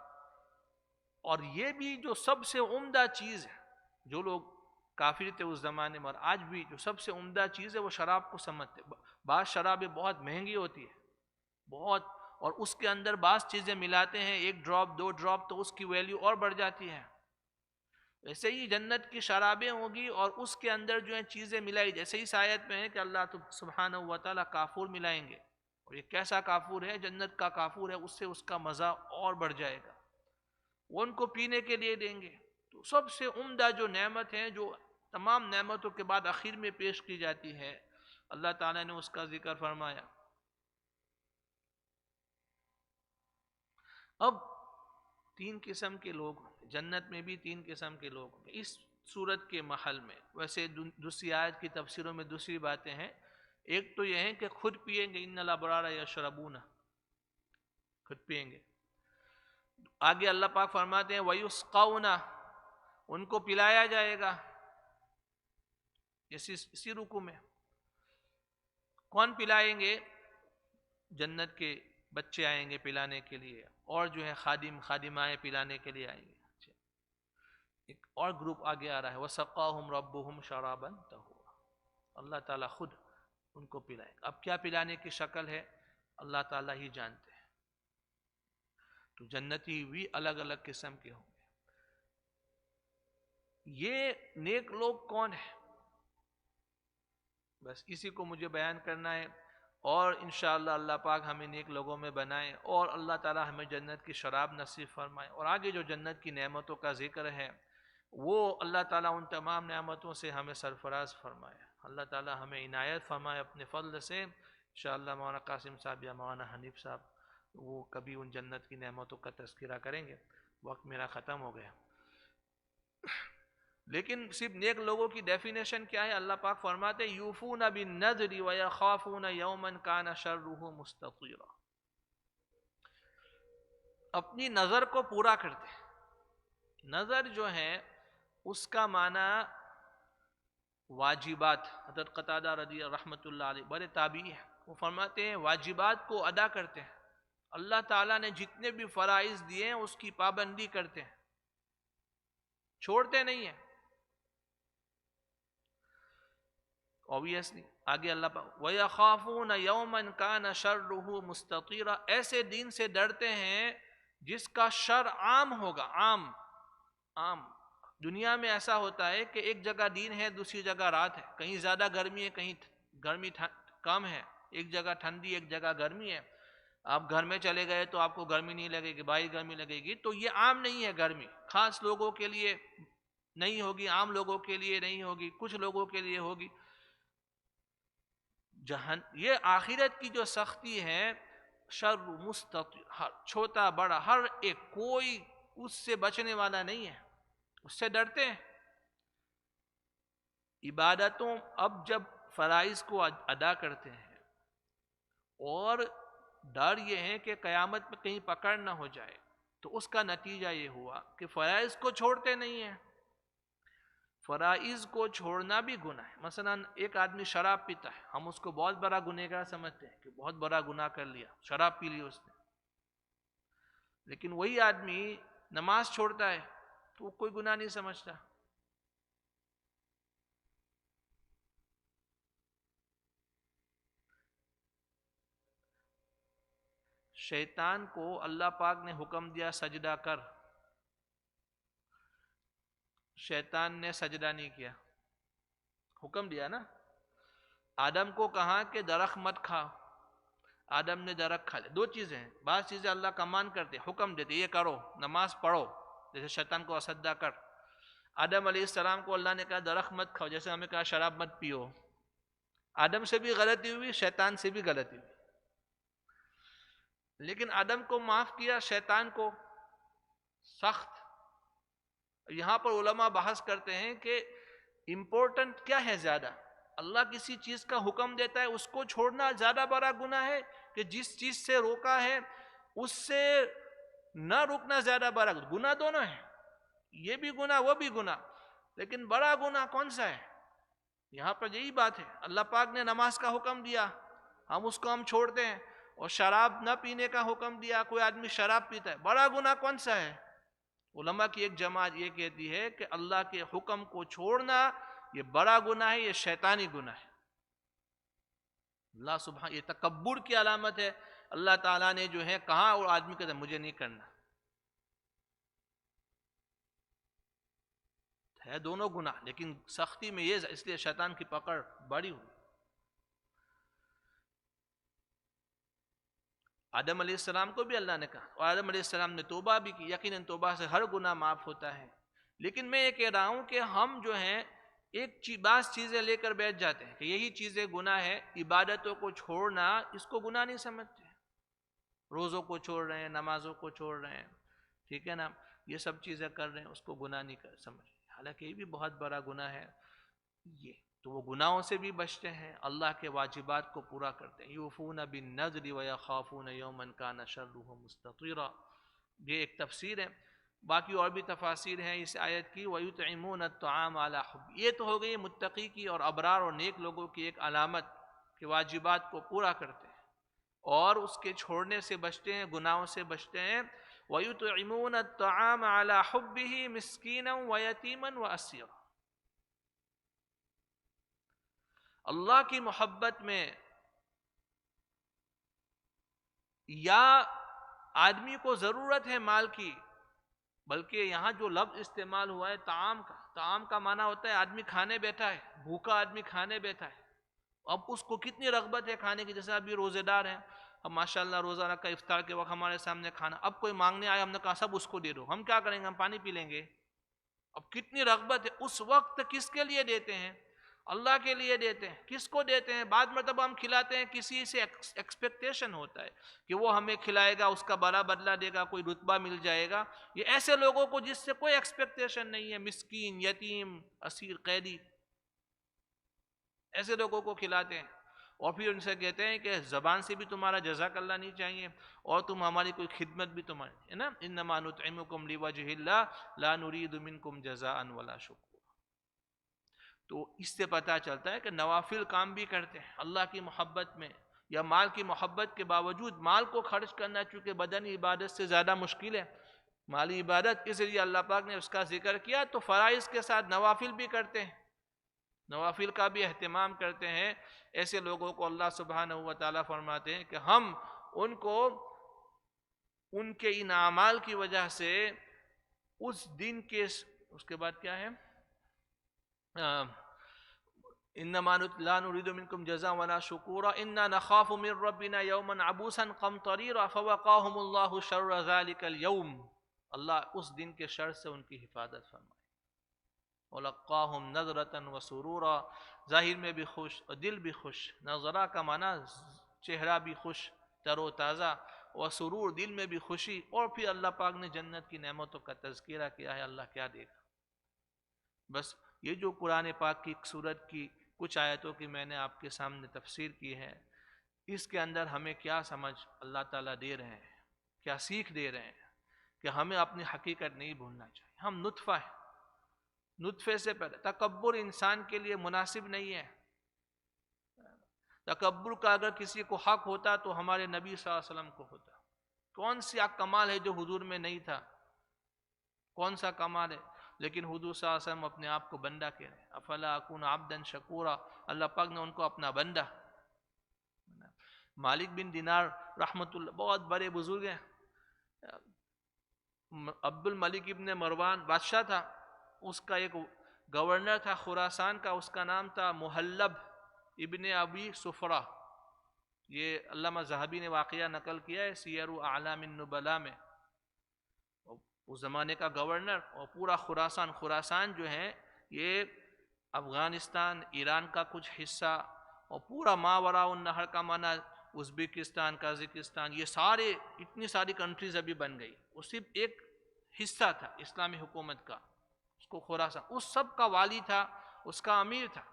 Speaker 1: اور یہ بھی جو سب سے عمدہ چیز ہے، جو لوگ کافر تھے اس زمانے میں اور آج بھی جو سب سے عمدہ چیز ہے وہ شراب کو سمجھتے، بعض شرابیں بہت مہنگی ہوتی ہے بہت، اور اس کے اندر بعض چیزیں ملاتے ہیں، ایک ڈراپ دو ڈراپ تو اس کی ویلیو اور بڑھ جاتی ہے۔ ویسے ہی جنت کی شرابیں ہوگی اور اس کے اندر جو ہیں چیزیں ملائی، جیسے اس آیت میں ہے کہ اللہ سبحانہ و تعالیٰ کافور ملائیں گے، اور یہ کیسا کافور ہے، جنت کا کافور ہے، اس سے اس کا مزہ اور بڑھ جائے گا، وہ ان کو پینے کے لیے دیں گے۔ تو سب سے عمدہ جو نعمت ہے، جو تمام نعمتوں کے بعد آخر میں پیش کی جاتی ہے، اللہ تعالیٰ نے اس کا ذکر فرمایا۔ اب تین قسم کے لوگ جنت میں بھی، تین قسم کے لوگ اس صورت کے محل میں، ویسے دوسری آیت کی تفسیروں میں دوسری باتیں ہیں، ایک تو یہ ہے کہ خود پیئیں گے، ان الابرار یشربون، خود پیئیں گے۔ آگے اللہ پاک فرماتے ہیں وَيُسْقَوْنَ، ان کو پلایا جائے گا، اسی رکوع میں کون پلائیں گے، جنت کے بچے آئیں گے پلانے کے لیے، اور جو ہے خادم خادمائیں پلانے کے لیے آئیں گے۔ ایک اور گروپ آگے آ رہا ہے وَسَقَاهُمْ رَبُّهُمْ شَرَابًا طَهُورًا، اللہ تعالیٰ خود ان کو پلائے گا۔ اب کیا پلانے کی شکل ہے اللہ تعالیٰ ہی جانتے ہیں، تو جنتی بھی الگ الگ قسم کے ہوں گے۔ یہ نیک لوگ کون ہیں، بس اسی کو مجھے بیان کرنا ہے، اور انشاءاللہ اللہ پاک ہمیں نیک لوگوں میں بنائے، اور اللہ تعالی ہمیں جنت کی شراب نصیب فرمائے، اور آگے جو جنت کی نعمتوں کا ذکر ہے وہ اللہ تعالیٰ ان تمام نعمتوں سے ہمیں سرفراز فرمائے، اللہ تعالیٰ ہمیں عنایت فرمائے اپنے فضل سے۔ انشاءاللہ مولانا قاسم صاحب یا مولانا حنیف صاحب وہ کبھی ان جنت کی نعمتوں کا تذکرہ کریں گے۔ وقت میرا ختم ہو گیا۔ لیکن صرف نیک لوگوں کی ڈیفینیشن کیا ہے؟ اللہ پاک فرماتے ہیں یوفون بالنذر ویخافون یوما کان شرہ مستطیرا، اپنی نظر کو پورا کرتے ہیں۔ نظر جو ہے اس کا معنی واجبات، حضرت قتادہ رضی رحمۃ اللہ علیہ بڑے تابعی ہیں، وہ فرماتے ہیں واجبات کو ادا کرتے ہیں، اللہ تعالیٰ نے جتنے بھی فرائض دیے ہیں اس کی پابندی کرتے ہیں، چھوڑتے نہیں ہیں۔ اوبیسلی آگے اللہ پاک وَيَخَافُونَ يَوْمًا كَانَ شَرُّهُ مُسْتَطِيرًا، ایسے دن سے ڈرتے ہیں جس کا شر عام ہوگا، عام۔ دنیا میں ایسا ہوتا ہے کہ ایک جگہ دن ہے دوسری جگہ رات ہے، کہیں زیادہ گرمی ہے کہیں گرمی کم ہے، ایک جگہ ٹھنڈی ایک جگہ گرمی ہے۔ آپ گھر میں چلے گئے تو آپ کو گرمی نہیں لگے گی، باہر گرمی لگے گی، تو یہ عام نہیں ہے گرمی، خاص لوگوں کے لیے نہیں ہوگی، عام لوگوں کے لیے نہیں ہوگی، کچھ لوگوں کے لیے ہوگی۔ یہ آخرت کی جو سختی ہے، شر مستطیر، چھوٹا بڑا ہر ایک، کوئی اس سے بچنے والا نہیں ہے، اس سے ڈرتے ہیں۔ عبادتوں اب جب فرائض کو ادا کرتے ہیں اور ڈر یہ ہے کہ قیامت میں کہیں پکڑ نہ ہو جائے، تو اس کا نتیجہ یہ ہوا کہ فرائض کو چھوڑتے نہیں ہیں۔ فرائض کو چھوڑنا بھی گناہ ہے۔ مثلا ایک آدمی شراب پیتا ہے، ہم اس کو بہت بڑا گنہگار سمجھتے ہیں کہ بہت بڑا گناہ کر لیا، شراب پی لی اس نے، لیکن وہی آدمی نماز چھوڑتا ہے تو وہ کوئی گناہ نہیں سمجھتا۔ شیطان کو اللہ پاک نے حکم دیا سجدہ کر، شیطان نے سجدہ نہیں کیا، حکم دیا نا۔ آدم کو کہا کہ درخت مت کھا، آدم نے درخت کھا لیا۔ دو چیزیں ہیں، بعض چیزیں اللہ کمان کرتے، حکم دیتے یہ کرو، نماز پڑھو، جیسے شیطان کو سجدہ کر۔ آدم علیہ السلام کو اللہ نے کہا درخت مت کھاؤ، جیسے ہمیں کہا شراب مت پیو۔ آدم سے بھی غلطی ہوئی، شیطان سے بھی غلطی ہوئی، لیکن آدم کو معاف کیا، شیطان کو سخت۔ یہاں پر علماء بحث کرتے ہیں کہ امپورٹنٹ کیا ہے زیادہ، اللہ کسی چیز کا حکم دیتا ہے اس کو چھوڑنا زیادہ بڑا گناہ ہے کہ جس چیز سے روکا ہے اس سے نہ رکنا زیادہ بڑا گناہ؟ دونوں ہے، یہ بھی گناہ وہ بھی گناہ، لیکن بڑا گناہ کون سا ہے؟ یہاں پر یہی بات ہے، اللہ پاک نے نماز کا حکم دیا، ہم اس کو چھوڑتے ہیں، اور شراب نہ پینے کا حکم دیا، کوئی آدمی شراب پیتا ہے، بڑا گناہ کون سا ہے؟ علماء کی ایک جماعت یہ کہتی ہے کہ اللہ کے حکم کو چھوڑنا یہ بڑا گناہ ہے، یہ شیطانی گناہ ہے۔ اللہ سبحانہ، یہ تکبر کی علامت ہے، اللہ تعالیٰ نے جو ہے کہا اور آدمی کہتا ہے مجھے نہیں کرنا، ہے دونوں گناہ، لیکن سختی میں یہ، اس لیے شیطان کی پکڑ بڑی ہوئی۔ آدم علیہ السلام کو بھی اللہ نے کہا، اور آدم علیہ السلام نے توبہ بھی کی، یقیناً توبہ سے ہر گناہ معاف ہوتا ہے، لیکن میں یہ کہہ رہا ہوں کہ ہم جو ہیں ایک بعض چیزیں لے کر بیٹھ جاتے ہیں کہ یہی چیزیں گناہ ہے، عبادتوں کو چھوڑنا اس کو گناہ نہیں سمجھتے، روزوں کو چھوڑ رہے ہیں، نمازوں کو چھوڑ رہے ہیں، ٹھیک ہے نا، یہ سب چیزیں کر رہے ہیں، اس کو گناہ نہیں سمجھ، حالانکہ یہ بھی بہت بڑا گناہ ہے۔ یہ تو وہ گناہوں سے بھی بچتے ہیں، اللہ کے واجبات کو پورا کرتے ہیں، یوفون بالنذر ویخافون یوما کان شرہ مستطیرا۔ یہ ایک تفسیر ہے، باقی اور بھی تفاسیر ہیں اس آیت کی، وَيُطْعِمُونَ الطَّعَامَ عَلَىٰ حُبِّهِ۔ یہ تو ہو گئی متقی کی اور ابرار اور نیک لوگوں کی ایک علامت کہ واجبات کو پورا کرتے ہیں اور اس کے چھوڑنے سے بچتے ہیں، گناہوں سے بچتے ہیں۔ وَيُطْعِمُونَ الطَّعَامَ عَلَىٰ حُبِّهِ مِسْكِينًا وَيَتِيمًا وَأَسِيرًا۔ اللہ کی محبت میں یا آدمی کو ضرورت ہے مال کی، بلکہ یہاں جو لفظ استعمال ہوا ہے طعام کا، طعام کا معنی ہوتا ہے آدمی کھانے بیٹھا ہے، بھوکا آدمی کھانے بیٹھا ہے، اب اس کو کتنی رغبت ہے کھانے کی، جیسے ابھی روزے دار ہیں، اب ماشاءاللہ روزہ رکھا، افطار کے وقت ہمارے سامنے کھانا، اب کوئی مانگنے آیا، ہم نے کہا سب اس کو دے دو، ہم کیا کریں گے، ہم پانی پی لیں گے، اب کتنی رغبت ہے، اس وقت کس کے لیے دیتے ہیں؟ اللہ کے لیے دیتے ہیں. کس کو دیتے ہیں؟ بعض مرتبہ ہم کھلاتے ہیں، کسی سے ایکسپیکٹیشن ہوتا ہے کہ وہ ہمیں کھلائے گا، اس کا بڑا بدلہ دے گا، کوئی رتبہ مل جائے گا. یہ ایسے لوگوں کو جس سے کوئی ایکسپیکٹیشن نہیں ہے، مسکین، یتیم، اسیر، قیدی، ایسے لوگوں کو کھلاتے ہیں. اور پھر ان سے کہتے ہیں کہ زبان سے بھی تمہارا جزاک اللہ نہیں چاہیے، اور تم ہماری کوئی خدمت بھی تمہاری ہے نا. انما نطعمکم لوجہ اللہ لا نرید منکم جزاء ولا شکورا. تو اس سے پتہ چلتا ہے کہ نوافل کام بھی کرتے ہیں اللہ کی محبت میں، یا مال کی محبت کے باوجود مال کو خرچ کرنا چونکہ بدنی عبادت سے زیادہ مشکل ہے، مالی عبادت، اس لیے اللہ پاک نے اس کا ذکر کیا. تو فرائض کے ساتھ نوافل بھی کرتے ہیں، نوافل کا بھی اہتمام کرتے ہیں. ایسے لوگوں کو اللہ سبحانہ و تعالیٰ فرماتے ہیں کہ ہم ان کو ان کے ان اعمال کی وجہ سے اس دن کے، اس کے بعد کیا ہے، انما لا نريد منكم جزاء ولا شكورا انا نخاف من ربنا يوما عبوسا قمطريرا فوقاهم الله شر ذلك اليوم. اللہ اس دن کے شر سے ان کی حفاظت فرمائے. وَلَقَّاهُمْ نَظْرَةً وَسُرُورًا، ظاہر میں بھی خوش اور دل بھی خوش. نظرہ کا معنی چہرہ بھی خوش، تر و تازہ، اور سرور دل میں بھی خوشی. اور پھر اللہ پاک نے جنت کی نعمتوں کا تذکرہ کیا ہے. اللہ کیا دے گا. بس یہ جو قرآن پاک کی سورت کی کچھ آیتوں کی میں نے آپ کے سامنے تفسیر کی ہے، اس کے اندر ہمیں کیا سمجھ اللہ تعالیٰ دے رہے ہیں، کیا سیکھ دے رہے ہیں کہ ہمیں اپنی حقیقت نہیں بھولنا چاہیے. ہم نطفہ ہیں، نطفے سے پہلے تکبر انسان کے لیے مناسب نہیں ہے. تکبر کا اگر کسی کو حق ہوتا تو ہمارے نبی صلی اللہ علیہ وسلم کو ہوتا. کون سی کمال ہے جو حضور میں نہیں تھا؟ کون سا کمال ہے؟ لیکن حضور صلی اللہ علیہ وسلم اپنے آپ کو بندہ کہہ رہے ہیں. افلا اکون عبدا شکورا، اللہ پاک نے ان کو اپنا بندہ. مالک بن دینار رحمت اللہ بہت بڑے بزرگ ہیں. عبد الملک ابن مروان بادشاہ تھا، اس کا ایک گورنر تھا خراسان کا، اس کا نام تھا محلب ابن ابی سفرہ. یہ علامہ ذہبی نے واقعہ نقل کیا ہے سیر اعلام النبلاء میں. اس زمانے کا گورنر، اور پورا خراسان، خراسان جو ہے یہ افغانستان، ایران کا کچھ حصہ، اور پورا ماوراء النہر کا معنی ازبکستان، قازقستان، یہ سارے اتنی ساری کنٹریز ابھی بن گئی. وہ صرف ایک حصہ تھا اسلامی حکومت کا، اس کو خراسان، اس سب کا والی تھا، اس کا امیر تھا.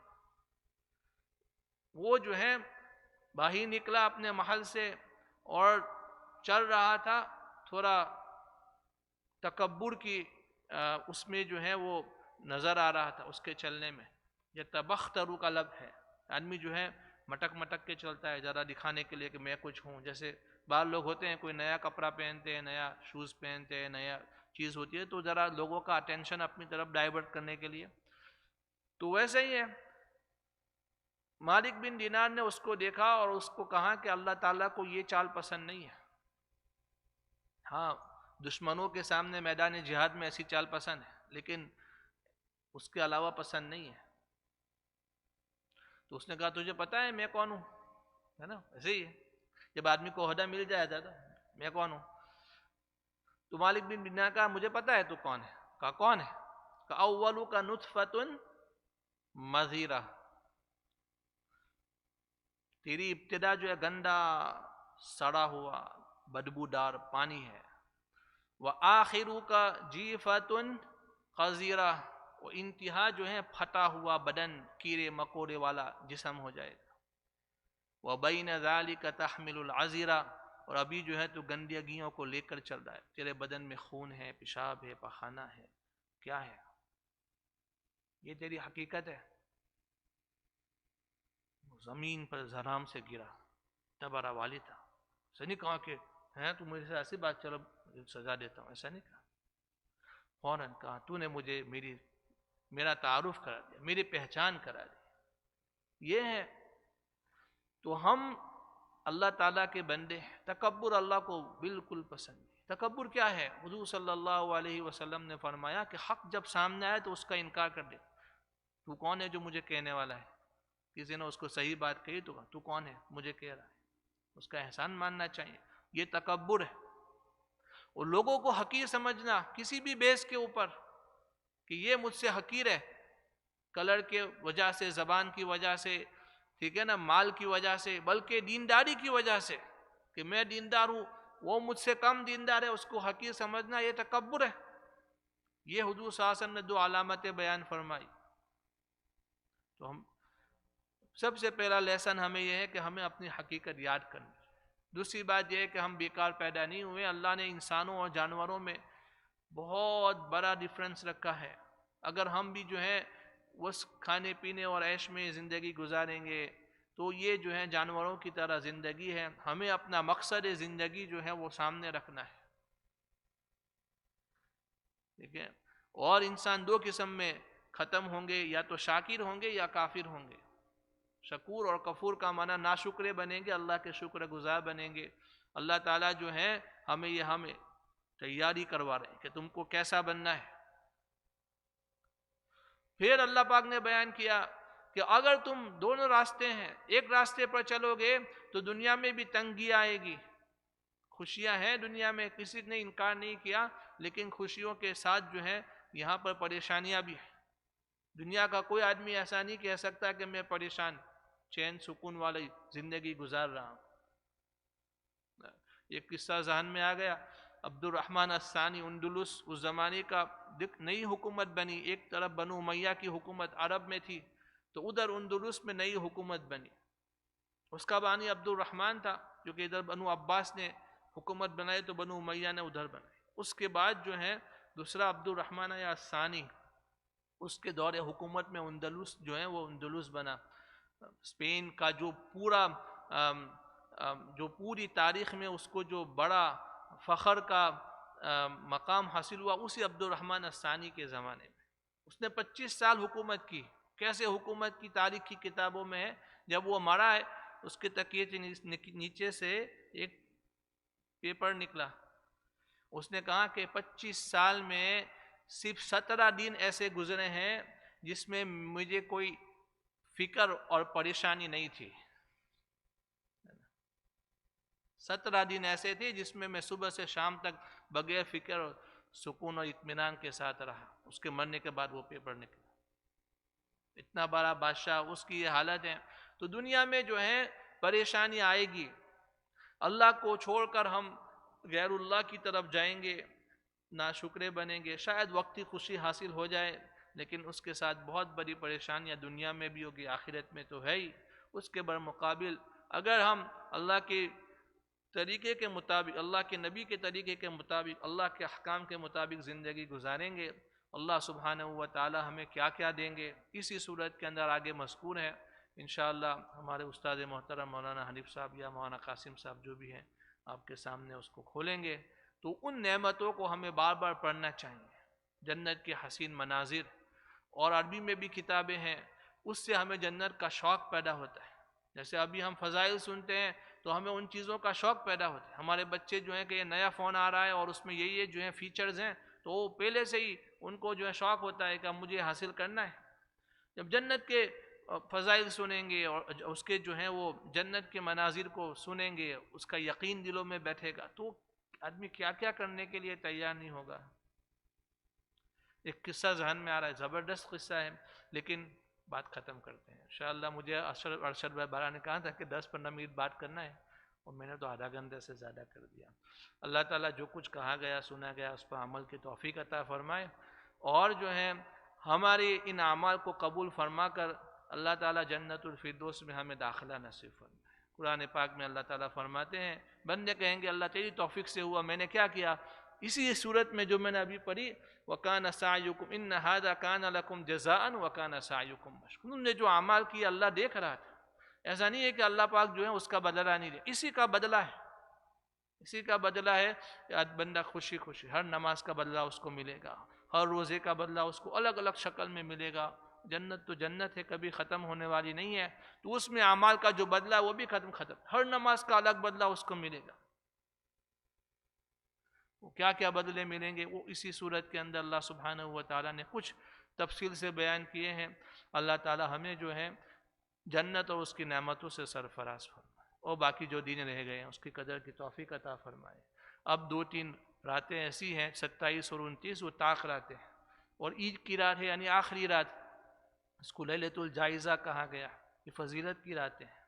Speaker 1: وہ جو ہے باہر نکلا اپنے محل سے اور چل رہا تھا، تھوڑا تکبر کی اس میں جو ہے وہ نظر آ رہا تھا اس کے چلنے میں. یہ تبخترو کا لفظ ہے، آدمی جو ہے مٹک مٹک کے چلتا ہے ذرا دکھانے کے لیے کہ میں کچھ ہوں. جیسے بعض لوگ ہوتے ہیں کوئی نیا کپڑا پہنتے ہیں، نیا شوز پہنتے ہیں، نیا چیز ہوتی ہے تو ذرا لوگوں کا اٹینشن اپنی طرف ڈائیورٹ کرنے کے لیے. تو ویسے ہی ہے، مالک بن دینار نے اس کو دیکھا اور اس کو کہا کہ اللہ تعالیٰ کو یہ چال پسند نہیں ہے. ہاں دشمنوں کے سامنے میدان جہاد میں ایسی چال پسند ہے، لیکن اس کے علاوہ پسند نہیں ہے. تو اس نے کہا تجھے پتا ہے میں کون ہوں؟ ہے نا، ایسے ہی ہے جب آدمی کو عہدہ مل جائے جاتا میں کون ہوں. تو مالک بن دینار کہا مجھے پتا ہے تو کون ہے. کہا کون ہے؟ کہا اولو کا نطفۃ مذیرہ، تیری ابتدا جو ہے گندا سڑا ہوا بدبودار پانی ہے. وآخرو کا جیفۃ قذیرہ، وہ انتہا جو ہے پھٹا ہوا بدن، کیڑے مکوڑے والا جسم ہو جائے گا. وبین ذلک تحمل العذرہ، اور ابھی جو ہے تو گندگیوں کو لے کر چل رہا ہے، تیرے بدن میں خون ہے، پیشاب ہے، پخانہ ہے، کیا ہے یہ تیری حقیقت ہے. زمین پر زرام سے گرا، اتنا بڑا والی تھا. ایسا نہیں کہا کہ ہے تو مجھے سے ایسی بات چلو سزا دیتا ہوں، ایسا نہیں کہا. فوراً کہا تو نے مجھے میرا تعارف کرا دیا، میری پہچان کرا دی. یہ ہے تو ہم اللہ تعالیٰ کے بندے ہیں. تکبر اللہ کو بالکل پسند نہیں. تکبر کیا ہے؟ حضور صلی اللہ علیہ وسلم نے فرمایا کہ حق جب سامنے آئے تو اس کا انکار کر دے. تو کون ہے جو مجھے کہنے والا ہے؟ کسی نے اس کو صحیح بات کہی تو کون ہے مجھے کہہ رہا ہے؟ اس کا احسان ماننا چاہیے. یہ تکبر ہے. اور لوگوں کو حقیر سمجھنا کسی بھی بیس کے اوپر کہ یہ مجھ سے حقیر ہے، کلر کے وجہ سے، زبان کی وجہ سے، ٹھیک ہے نا، مال کی وجہ سے، بلکہ دینداری کی وجہ سے کہ میں دیندار ہوں، وہ مجھ سے کم دیندار ہے، اس کو حقیر سمجھنا، یہ تکبر ہے۔ یہ حضور صلی اللہ علیہ وسلم نے دو علامتیں بیان فرمائی۔ تو ہم سب سے پہلا لیسن ہمیں یہ ہے کہ ہمیں اپنی حقیقت یاد کرنی۔ دوسری بات یہ ہے کہ ہم بیکار پیدا نہیں ہوئے، اللہ نے انسانوں اور جانوروں میں بہت بڑا ڈفرنس رکھا ہے۔ اگر ہم بھی جو ہے اس کھانے پینے اور عیش میں زندگی گزاریں گے تو یہ جو ہے جانوروں کی طرح زندگی ہے۔ ہمیں اپنا مقصد زندگی جو ہے وہ سامنے رکھنا ہے، ٹھیک ہے۔ اور انسان دو قسم میں ختم ہوں گے، یا تو شاکر ہوں گے یا کافر ہوں گے۔ شکور اور کفور کا معنی ناشکرے بنیں گے، اللہ کے شکر گزار بنیں گے۔ اللہ تعالیٰ جو ہے ہمیں تیاری کروا رہے ہیں کہ تم کو کیسا بننا ہے۔ پھر اللہ پاک نے بیان کیا کہ اگر تم دونوں راستے ہیں، ایک راستے پر چلو گے تو دنیا میں بھی تنگی آئے گی، خوشیاں ہیں دنیا میں، کسی نے انکار نہیں کیا، لیکن خوشیوں کے ساتھ جو ہے یہاں پر پریشانیاں بھی ہیں۔ دنیا کا کوئی آدمی ایسا نہیں کہہ سکتا کہ میں پریشان چین سکون والی زندگی گزار رہا ہوں۔ ایک قصہ ذہن میں آ گیا، عبد الرحمن الثانی اندلس، اس زمانے کا نئی حکومت بنی، ایک طرف بنو امیہ کی حکومت عرب میں تھی، تو ادھر اندلس میں نئی حکومت بنی۔ اس کا بانی عبد الرحمن تھا، جو کہ ادھر بنو عباس نے حکومت بنائی تو بنو امیہ نے ادھر بنائی۔ اس کے بعد جو ہے دوسرا عبد الرحمن یا الثانی، اس کے دور حکومت میں اندلس جو ہے وہ اندلس بنا۔ اسپین کا جو پوری تاریخ میں اس کو جو بڑا فخر کا مقام حاصل ہوا، اسی عبد الرحمن الثانی کے زمانے میں۔ اس نے 25 سال حکومت کی۔ کیسے حکومت کی تاریخ کی کتابوں میں ہے، جب وہ مرا ہے اس کے تکیے کے نیچے سے ایک پیپر نکلا، اس نے کہا کہ 25 سال میں صرف 17 دن ایسے گزرے ہیں جس میں مجھے کوئی فکر اور پریشانی نہیں تھی۔ 17 دن ایسے تھے جس میں صبح سے شام تک بغیر فکر اور سکون اور اطمینان کے ساتھ رہا۔ اس کے مرنے کے بعد وہ پیپر نکلا۔ اتنا بڑا بادشاہ، اس کی یہ حالت ہے۔ تو دنیا میں جو ہے پریشانی آئے گی، اللہ کو چھوڑ کر ہم غیر اللہ کی طرف جائیں گے، ناشکرے بنیں گے، شاید وقتی خوشی حاصل ہو جائے، لیکن اس کے ساتھ بہت بڑی پریشانیاں دنیا میں بھی ہوگی، آخرت میں تو ہے ہی۔ اس کے برمقابل اگر ہم اللہ کے طریقے کے مطابق، اللہ کے نبی کے طریقے کے مطابق، اللہ کے احکام کے مطابق زندگی گزاریں گے، اللہ سبحانہ و تعالی ہمیں کیا کیا دیں گے اسی صورت کے اندر آگے مذکور ہے۔ انشاءاللہ ہمارے استاد محترم مولانا حنیف صاحب یا مولانا قاسم صاحب جو بھی ہیں آپ کے سامنے اس کو کھولیں گے، تو ان نعمتوں کو ہمیں بار بار پڑھنا چاہیے۔ جنت کے حسین مناظر، اور عربی میں بھی کتابیں ہیں، اس سے ہمیں جنت کا شوق پیدا ہوتا ہے۔ جیسے ابھی ہم فضائل سنتے ہیں تو ہمیں ان چیزوں کا شوق پیدا ہوتا ہے۔ ہمارے بچے جو ہیں کہ یہ نیا فون آ رہا ہے اور اس میں یہ جو ہیں فیچرز ہیں، تو وہ پہلے سے ہی ان کو جو ہے شوق ہوتا ہے کہ مجھے حاصل کرنا ہے۔ جب جنت کے فضائل سنیں گے اور اس کے جو ہیں وہ جنت کے مناظر کو سنیں گے، اس کا یقین دلوں میں بیٹھے گا، تو آدمی کیا کیا کرنے کے لیے تیار نہیں ہوگا۔ ایک قصہ ذہن میں آ رہا ہے، زبردست قصہ ہے، لیکن بات ختم کرتے ہیں انشاءاللہ۔ مجھے ارشد بھائی بارہ نے کہا تھا کہ 10-15 منٹ بات کرنا ہے، اور میں نے تو آدھا گھنٹے سے زیادہ کر دیا۔ اللہ تعالیٰ جو کچھ کہا گیا سنا گیا اس پر عمل کی توفیق عطا فرمائے، اور جو ہے ہمارے ان اعمال کو قبول فرما کر اللہ تعالیٰ جنت الفردوس میں ہمیں داخلہ نصیب فرمائے۔ قرآن پاک میں اللہ تعالیٰ فرماتے ہیں، بندے کہیں گے اللہ تیری توفیق سے ہوا، میں نے کیا کیا؟ اسی صورت میں جو میں نے ابھی پڑھی، وَكَانَ سَعْيُكُمْ إِنَّ هَذَا كَانَ لَكُمْ جَزَاءً وَكَانَ سَعْيُكُمْ مَشْكُورًا۔ تم نے جو اعمال کیا اللہ دیکھ رہا تھا، ایسا نہیں ہے کہ اللہ پاک جو ہے اس کا بدلہ نہیں دے، اسی کا بدلہ ہے، اسی کا بدلہ ہے کہ بندہ خوشی خوشی ہر نماز کا بدلہ اس کو ملے گا، ہر روزے کا بدلہ اس کو الگ الگ شکل میں ملے گا۔ جنت تو جنت ہے، کبھی ختم ہونے والی نہیں ہے، تو اس میں اعمال کا جو بدلہ وہ بھی ختم، ہر نماز کا الگ بدلہ اس کو ملے گا۔ وہ کیا کیا بدلے ملیں گے، وہ اسی صورت کے اندر اللہ سبحانہ و تعالیٰ نے کچھ تفصیل سے بیان کیے ہیں۔ اللہ تعالیٰ ہمیں جو ہے جنت اور اس کی نعمتوں سے سرفراز فرمائے، اور باقی جو دن رہ گئے ہیں اس کی قدر کی توفیق عطا فرمائے۔ اب 2-3 راتیں ایسی ہیں، 27 اور 29 وہ طاق راتیں ہیں، اور عید کی رات ہے، یعنی آخری رات، اس کو لیلۃ الجائزہ کہا گیا، یہ فضیلت کی راتیں ہیں۔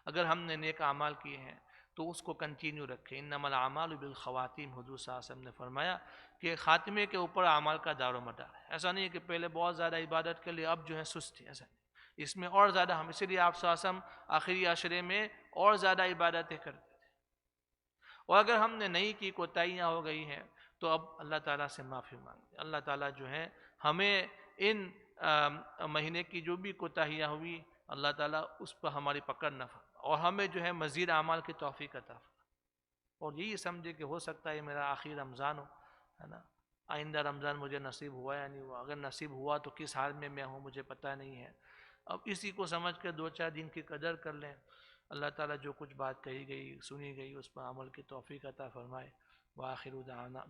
Speaker 1: اگر ہم نے نیک اعمال کیے ہیں تو اس کو کنٹینیو رکھیں، انما الاعمال بالخواتیم، حضور صلی اللہ علیہ وسلم نے فرمایا کہ خاتمے کے اوپر اعمال کا دار و مدار ہے۔ ایسا نہیں ہے کہ پہلے بہت زیادہ عبادت کے لیے اب جو ہے سستی، ایسا نہیں، اس میں اور زیادہ ہم، اسی لیے آپ صلی اللہ علیہ وسلم آخری عشرے میں اور زیادہ عبادتیں کرتے تھے۔ اور اگر ہم نے نہیں کی، کوتاہیاں ہو گئی ہیں، تو اب اللہ تعالیٰ سے معافی مانگیں۔ اللہ تعالیٰ جو ہے ہمیں ان مہینے کی جو بھی کوتاہیاں ہوئی، اللہ تعالیٰ اس پر ہماری پکڑ نہ فرمائے اور ہمیں جو ہے مزید اعمال کی توفیق عطا فرمائے، اور یہی سمجھے کہ ہو سکتا ہے میرا آخری رمضان ہو، ہے نا، آئندہ رمضان مجھے نصیب ہوا یا نہیں ہوا، اگر نصیب ہوا تو کس حال میں ہوں مجھے پتہ نہیں ہے۔ اب اسی کو سمجھ کر 2-4 دن کی قدر کر لیں۔ اللہ تعالیٰ جو کچھ بات کہی گئی، سنی گئی، اس پر عمل کی توفیق عطا فرمائے۔ وآخر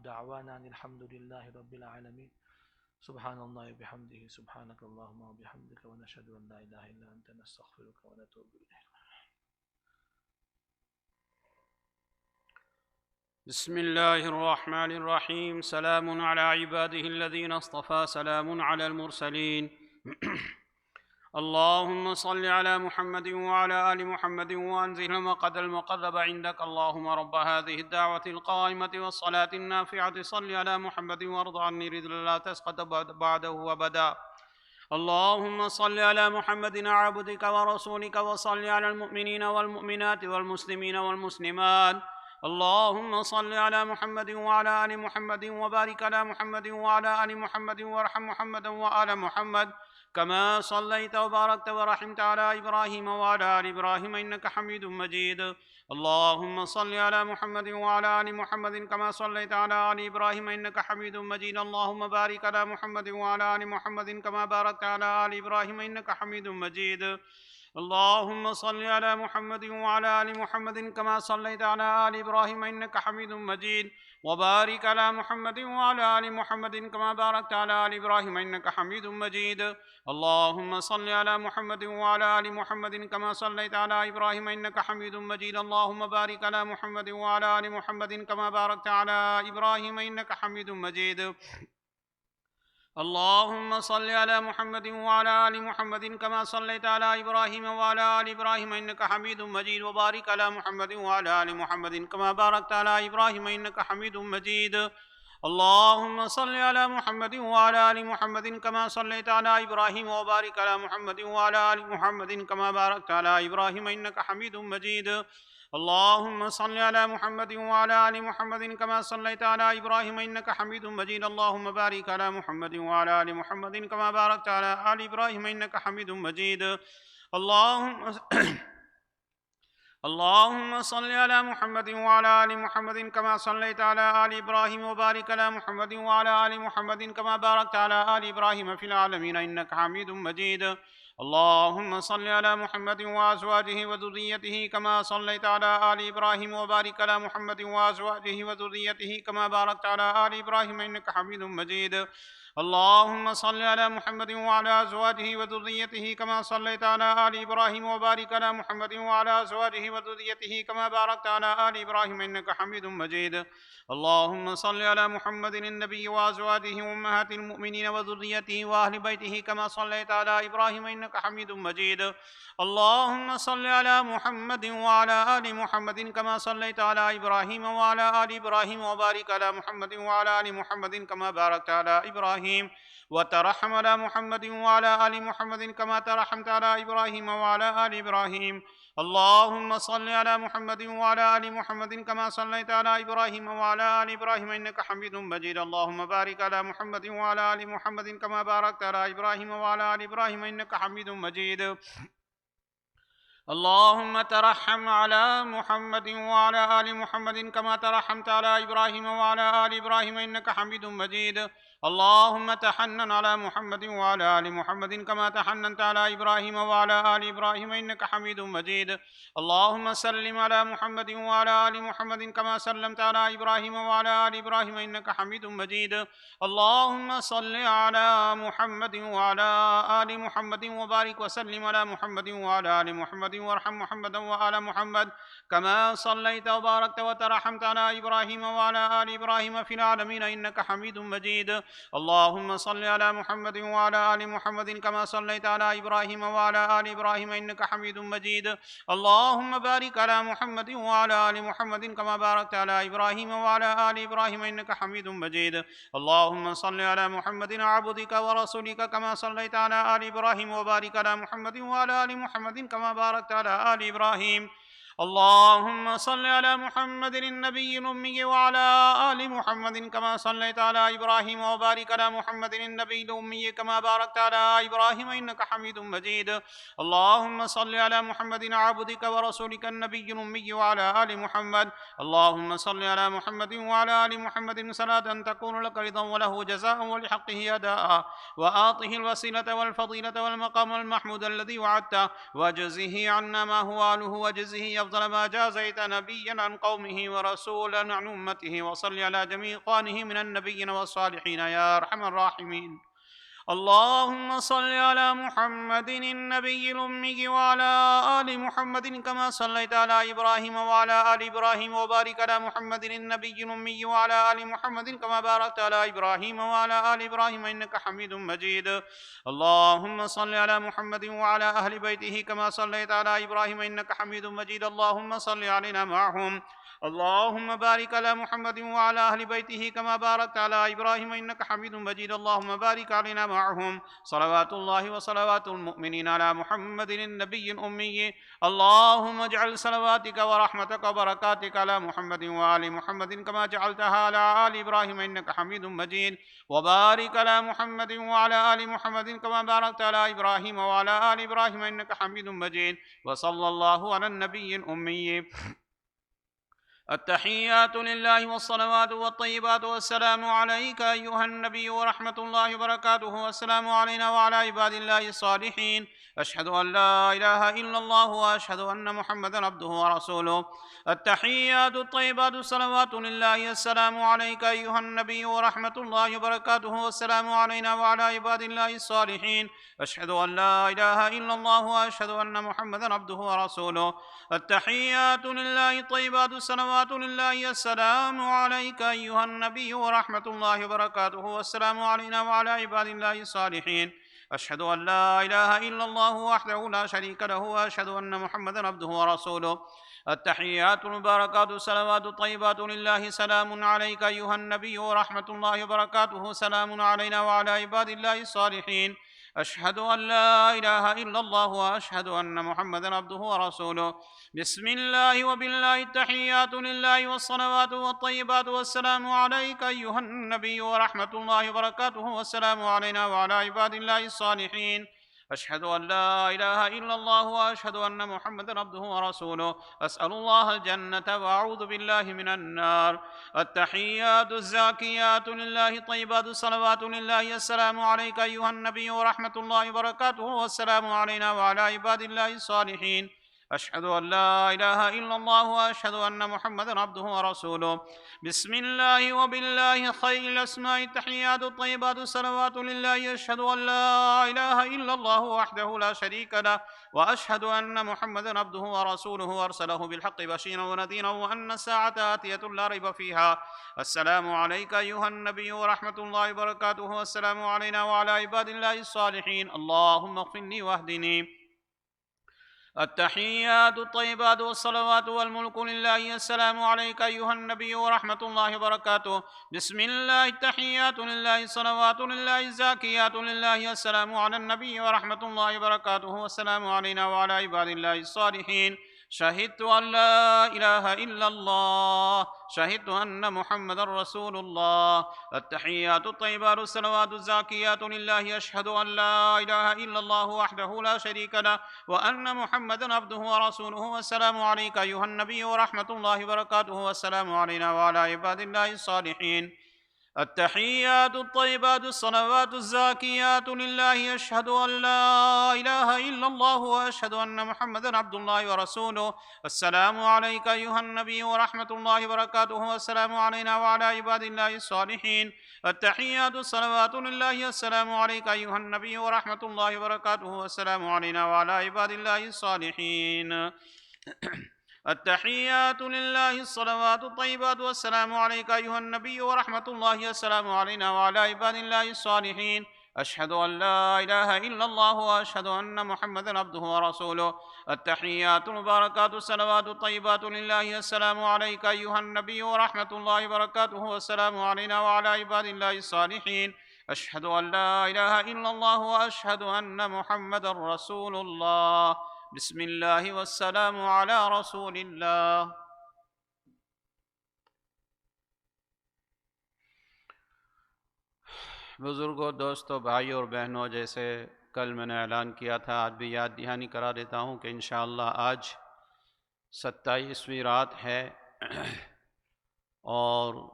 Speaker 1: دعوانا ان الحمد للہ رب العالمین۔ سبحان اللہ بحمدہ، سبحانک اللہم وبحمدک، ونشہد ان لا الہ الا انت، نستغفرک ونتوب الیک۔
Speaker 2: بسم الله الرحمن الرحيم. سلام على عباده الذين اصطفى، سلام على المرسلين. اللهم صل على محمد وعلى آل محمد وأنزل المقعد المقرب عندك. اللهم رب هذه الدعوة القائمة والصلاة النافعة، صل على محمد وارض عني رضا لا تسقط بعده أبدا. اللهم صل على محمد عبدك ورسولك، وصل على المؤمنين والمؤمنات والمسلمين والمسلمات. اللهم صل على محمد وعلى آل محمد، وبارك على محمد وعلى آل محمد، وارحم محمدا وآل محمد كما صليت وباركت ورحمت على إبراهيم وعلى آل إبراهيم إنك حميد مجيد. اللهم صل على محمد وعلى آل محمد كما صليت على آل إبراهيم إنك حميد مجيد. اللهم بارك على محمد وعلى آل محمد كما باركت على آل إبراهيم إنك حميد مجيد. اللهم صل على محمد وعلى آل محمد كما صليت على آل إبراهيم إنك حميد مجيد. وبارك على محمد وعلى آل محمد كما باركت على آل إبراهيم إنك حميد مجيد. اللهم صل على محمد وعلى آل محمد كما صليت على إبراهيم إنك حميد مجيد. اللهم بارك على محمد وعلى آل محمد كما باركت على إبراهيم إنك حميد مجيد. اللهم صل على محمد وعلى آل محمد كما صليت على إبراهيم وعلى آل إبراهيم إنك حميد مجيد. وبارك على محمد وعلى آل محمد كما باركت على إبراهيم إنك حميد مجيد. اللهم صل على محمد وعلى آل محمد كما صليت على إبراهيم، وبارك على محمد وعلى آل محمد كما باركت على إبراهيم إنك حميد مجيد. اللهم صل على محمد وعلى آل محمد كما صليت على إبراهيم إنك حميد مجيد. اللهم بارك على محمد وعلى آل محمد كما باركت على آل إبراهيم إنك حميد مجيد. اللهم صل على محمد وعلى آل محمد كما صليت على آل إبراهيم، وبارك على محمد وعلى آل محمد كما باركت على آل إبراهيم في العالمين إنك حميد مجيد. اللهم صل على محمد وأزواجه وذريته كما صليت على آل إبراهيم، وبارك على محمد وأزواجه وذريته كما باركت على آل إبراهيم إنك حميد مجيد. اللهم صل على محمد وعلى أزواجه وذريته كما صليت على آل إبراهيم، وبارك على محمد وعلى أزواجه وذريته كما باركت على آل إبراهيم إنك حميد مجيد. اللهم صل على محمد النبي وأزواجه وأمهات المؤمنين وذريته وأهل بيته كما صليت على إبراهيم إنك حميد مجيد. اللهم صل على محمد وعلى آل محمد كما صليت على إبراهيم وعلى آل إبراهيم، وبارك على محمد وعلى آل محمد كما باركت على إبراهيم، وترحم على محمد وعلى آل محمد كما ترحمت على إبراهيم وعلى آل إبراهيم. اللهم صل على محمد وعلى آل محمد كما صليت على إبراهيم وعلى آل إبراهيم إنك حميد مجيد. اللهم بارك على محمد وعلى آل محمد كما باركت على إبراهيم وعلى آل إبراهيم إنك حميد مجيد. اللهم ترحم على محمد وعلى آل محمد كما ترحمت على إبراهيم وعلى آل إبراهيم إنك حميد مجيد. اللهم تحنن على محمد وعلى آل محمد كما تحننت على إبراهيم وعلى آل إبراهيم إنك حميد مجيد. اللهم سلم على محمد وعلى آل محمد كما سلمت على إبراهيم وعلى آل إبراهيم إنك حميد مجيد. اللهم صل على محمد وعلى آل محمد، وبارك وسلم على محمد وعلى آل محمد، وارحم محمدا وآل محمد كما صليت وباركت وترحمت على إبراهيم وعلى آل إبراهيم في العالمين إنك حميد مجيد. اللهم صل على محمد وعلى آل محمد كما صليت على إبراهيم وعلى آل إبراهيم إنك حميد مجيد. اللهم بارك على محمد وعلى آل محمد كما باركت على إبراهيم وعلى آل إبراهيم إنك حميد مجيد. اللهم صل على محمد عبدك ورسولك كما صليت على آل إبراهيم وبارك على محمد وعلى آل محمد كما باركت على آل إبراهيم. اللهم صل على محمد النبي الأمي وعلى آل محمد كما صليت على إبراهيم وبارك على محمد النبي الأمي كما باركت على إبراهيم إنك حميد مجيد. اللهم صل على محمد عبدك ورسولك النبي الأمي وعلى آل محمد. اللهم صل على محمد وعلى آل محمد صلاة تكون لك رضا وله جزاء ولحقه أداء، وآته الوسيلة والفضيلة والمقام المحمود الذي وعدته، واجزه عنا ما هو آله، وجزه أفضل ما جازيت نبيا عن قومه ورسولا عن أمته. وصل على جميع إخوانه من النبيين والصالحين يا أرحم الراحمين. اللهم صل على محمد النبي الأمي وعلى آل محمد كما صليت على إبراهيم وعلى آل إبراهيم، وبارك على محمد النبي الأمي وعلى آل محمد كما باركت على إبراهيم وعلى آل إبراهيم إنك حميد مجيد. اللهم صل على محمد وعلى أهل بيته كما صليت على إبراهيم إنك حميد مجيد. اللهم صل علينا معهم. اللهم بارك على محمد وعلى أهل بيته كما باركت على إبراهيم إنك حميد مجيد. اللهم بارك علينا معهم. صلوات الله وصلوات المؤمنين على محمد النبي الأمي. اللهم اجعل صلواتك ورحمتك وبركاتك على محمد وآل محمد كما جعلتها على آل إبراهيم إنك حميد مجيد. وبارك على محمد وعلى آل محمد كما باركت على إبراهيم وعلى آل إبراهيم إنك حميد مجيد. وصلى الله على النبي الأمي. التحيات لله والصلوات والطيبات والسلام عليك أيها النبي ورحمة الله وبركاته، والسلام علينا وعلى عباد الله الصالحين. أشهد أن لا إله إلا الله وأشهد أن محمدا عبده ورسوله. التحيات الطيبات الصلوات لله. السلام عليك أيها النبي ورحمة الله وبركاته، والسلام علينا وعلى عباد الله الصالحين. أشهد أن لا إله إلا الله وأشهد أن محمدا عبده ورسوله. التحيات لله الطيبات الصلوات لله. السلام عليك أيها النبي ورحمة الله وبركاته، والسلام علينا وعلى عباد الله الصالحين. أشهد أن لا إله إلا الله وحده لا شريك له، وأشهد أن محمدا عبده ورسوله. التحيات المباركات الصلوات الطيبات لله. سلام عليك أيها النبي ورحمة الله وبركاته، سلام علينا وعلى عباد الله الصالحين. أشهد أن لا إله إلا الله وأشهد أن محمدا عبده ورسوله. بسم الله وبالله. التحيات لله والصلوات والطيبات. والسلام عليك أيها النبي ورحمة الله وبركاته، والسلام علينا وعلى عباد الله الصالحين. أشهد أن لا إله إلا الله وأشهد أن محمدا عبده ورسوله. أسأل الله الجنة وأعوذ بالله من النار. التحيات الزاكيات لله. طيبات الصلوات لله. السلام عليك أيها النبي ورحمة الله وبركاته، والسلام علينا وعلى عباد الله الصالحين. أشهد أن لا إله إلا الله وأشهد أن محمدا عبده ورسوله. بسم الله وبالله. خير الأسماء التحيات الطيبات الصلوات لله. أشهد أن لا إله إلا الله وحده لا شريك له، وأشهد أن محمدا عبده ورسوله. أرسله بالحق بشيرا ونذيرا، وأن الساعة آتية لا ريب فيها. السلام عليك أيها النبي ورحمة الله وبركاته، والسلام علينا وعلى عباد الله الصالحين. اللهم اغفر لي واهدني. التحيات الطيبات والصلوات والملك لله. السلام عليك أيها النبي ورحمة الله وبركاته. بسم الله. التحيات لله. الصلوات لله. الزاكيات لله. السلام على النبي ورحمة الله وبركاته، والسلام علينا وعلى عباد الله الصالحين. شهدت أن لا إله إلا الله، شهدت أن محمد رسول الله. التحيات الطيبات الصلوات الزاكيات لله. أشهد أن لا إله إلا الله وحده لا شريك له، وأن محمدا عبده ورسوله. والسلام عليك أيها النبي ورحمة الله وبركاته، والسلام علينا وعلى عباد الله الصالحين. التحيات الطيبات الصلوات الزاكيات لله. أشهد أن لا إله إلا الله وأشهد أن محمدا عبد الله ورسوله. السلام عليك أيها النبي ورحمة الله وبركاته، والسلام علينا وعلى عباد الله الصالحين. التحيات الصلوات لله. السلام عليك أيها النبي ورحمة الله وبركاته، والسلام علينا وعلى عباد الله الصالحين. التحيات لله الصلوات الطيبات والسلام عليك أيها النبي ورحمة الله. السلام علينا وعلى عباد الله الصالحين. أشهد أن لا إله إلا الله وأشهد أن محمدا عبده ورسوله. التحيات المباركات الصلوات الطيبات لله. السلام عليك أيها النبي ورحمة الله وبركاته. والسلام علينا وعلى عباد الله الصالحين. أشهد أن لا إله إلا الله وأشهد أن محمدا رسول الله. بسم الله والسلام على رسول الله. بزرگوں، دوستوں، بھائیوں اور بہنوں، جیسے کل میں نے اعلان کیا تھا، آج بھی یاد دہانی کرا دیتا ہوں کہ انشاءاللہ آج 27ویں رات ہے اور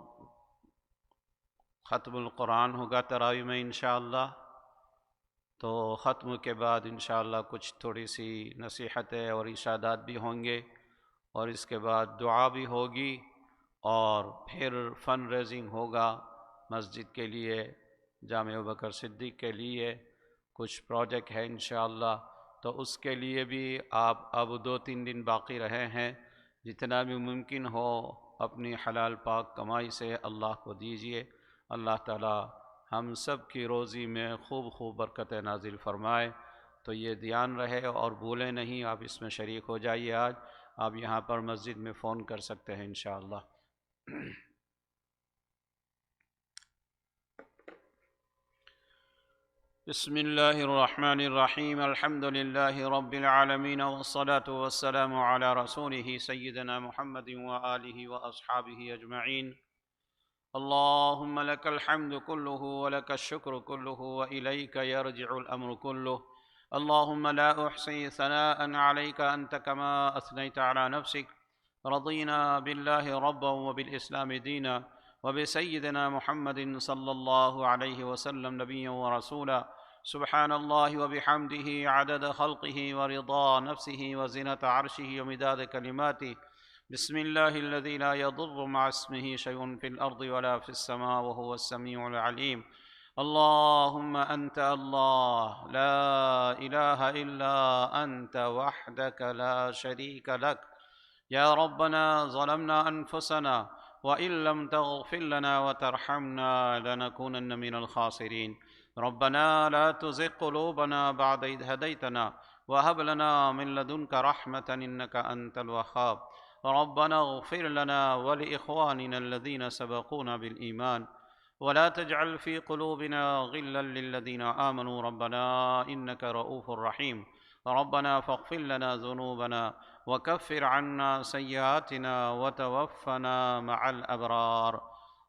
Speaker 2: ختم القرآن ہوگا تراویح میں انشاءاللہ. تو ختم کے بعد انشاءاللہ کچھ تھوڑی سی نصیحتیں اور ارشادات بھی ہوں گے، اور اس کے بعد دعا بھی ہوگی، اور پھر فن ریزنگ ہوگا مسجد کے لیے، جامع ابوبکر صدیق کے لیے کچھ پروجیکٹ ہے انشاءاللہ. تو اس کے لیے بھی آپ اب 2-3 دن باقی رہے ہیں، جتنا بھی ممکن ہو اپنی حلال پاک کمائی سے اللہ کو دیجیے. اللہ تعالی ہم سب کی روزی میں خوب خوب برکتیں نازل فرمائے. تو یہ دھیان رہے اور بھولیں نہیں، آپ اس میں شریک ہو جائیے. آج آپ یہاں پر مسجد میں فون کر سکتے ہیں انشاءاللہ. بسم اللہ الرحمن الرحیم. الحمد للہ رب العالمین والصلاة والسلام علی رسولہ سیدنا محمد وآلہ واصحابہ اجمعین. اللهم لك الحمد كله ولك الشكر كله وإليك يرجع الأمر كله. اللهم لا أحصي ثناء عليك أنت كما أثنيت على نفسك. رضينا بالله ربا وبالإسلام دينا وبسيدنا محمد صلى الله عليه وسلم نبيا ورسولا. سبحان الله وبحمده عدد خلقه ورضا نفسه وزنة عرشه ومداد كلماته. بسم الله الذي لا يضر مع اسمه شيء في الأرض ولا في السماء وهو السميع العليم. اللهم أنت الله لا إله إلا أنت وحدك لا شريك لك. يا ربنا ظلمنا أنفسنا وإن لم تغفر لنا وترحمنا لنكونن من الخاسرين. ربنا لا تزغ قلوبنا بعد إذ هديتنا وهب لنا من لدنك رحمة إنك أنت الوهاب. ربنا اغفر لنا ولإخواننا الذين سبقونا بالإيمان ولا تجعل في قلوبنا غلا للذين آمنوا ربنا إنك رؤوف رحيم. ربنا فاغفر لنا ذنوبنا وكفر عنا سيئاتنا وتوفنا مع الأبرار.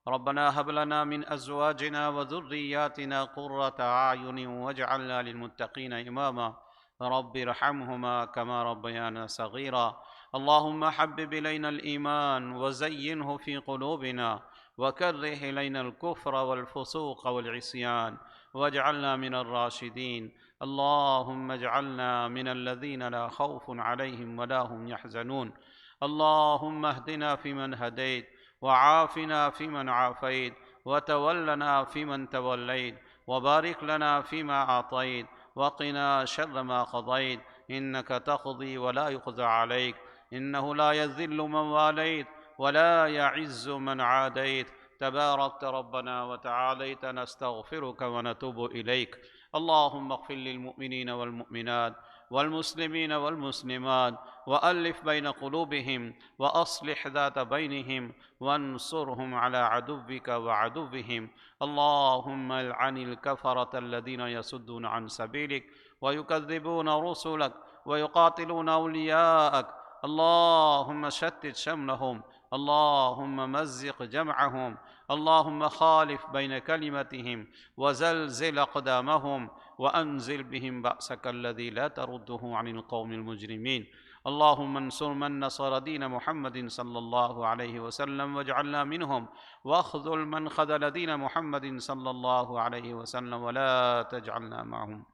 Speaker 2: ربنا هب لنا من أزواجنا وذرياتنا قرة أعين واجعلنا للمتقين إماما. رب ارحمهما كما ربيانا صغيرا. اللهم حبب إلينا الإيمان وزينه في قلوبنا وكره إلينا الكفر والفسوق والعصيان واجعلنا من الراشدين. اللهم اجعلنا من الذين لا خوف عليهم ولا هم يحزنون. اللهم اهدنا فيمن هديت وعافنا فيمن عافيت وتولنا فيمن توليت وبارك لنا فيما أعطيت وقنا شر ما قضيت. إنك تقضي ولا يقضى عليك، إنه لا يذل من واليت ولا يعز من عاديت. تباركت ربنا وتعاليت. نستغفرك ونتوب إليك. اللهم اغفر للمؤمنين والمؤمنات والمسلمين والمسلمات وألف بين قلوبهم وأصلح ذات بينهم وانصرهم على عدوك وعدوهم. اللهم العن الكفرة الذين يصدون عن سبيلك ويكذبون رسلك ويقاتلون أولياءك. اللهم شتت شملهم. اللهم مزق جمعهم. اللهم خالف بين كلمتهم وزلزل أقدامهم وأنزل بهم بأسك الذي لا ترده عن القوم المجرمين. اللهم انصر من نصر دين محمد صلى الله عليه وسلم واجعلنا منهم، واخذل من خذل دين محمد صلى الله عليه وسلم ولا تجعلنا معهم.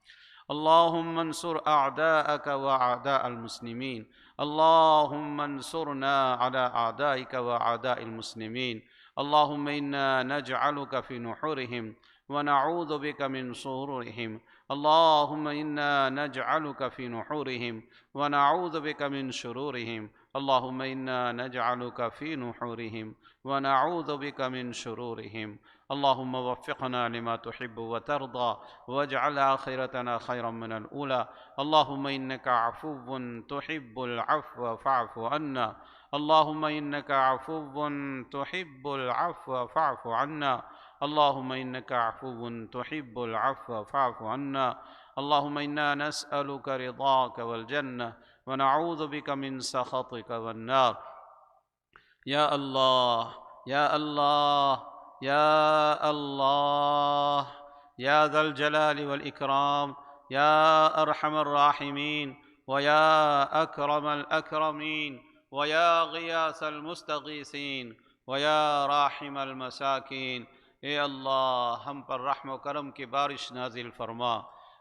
Speaker 2: اللهم انصر أعداءك وأعداء المسلمين. اللهم انصرنا على أعدائك وأعداء المسلمين. اللهم إنا نجعلك في نحورهم ونعوذ بك من شرورهم اللهم إنا نجعلك في نحورهم ونعوذ بك من شرورهم. اللهم إنا نجعلك في نحورهم ونعوذ بك من شرورهم. اللهم وفقنا لما تحب وترضى واجعل آخرتنا خيرا من الأولى. اللهم إنك عفو تحب العفو فاعف عنا. اللهم إنك عفو تحب العفو فاعف عنا. اللهم إنك عفو تحب العفو فاعف عنا. اللهم إنا نسألك رضاك والجنة ونعوذ بك من سخطك والنار. يا الله يا الله يا الله يا ذا الجلال والإكرام، يا أرحم الراحمين ويا أكرم الأكرمين ويا غياث المستغيثين ويا راحم المساکین، اے اللہ ہم پر رحم و کرم کی بارش نازل فرما.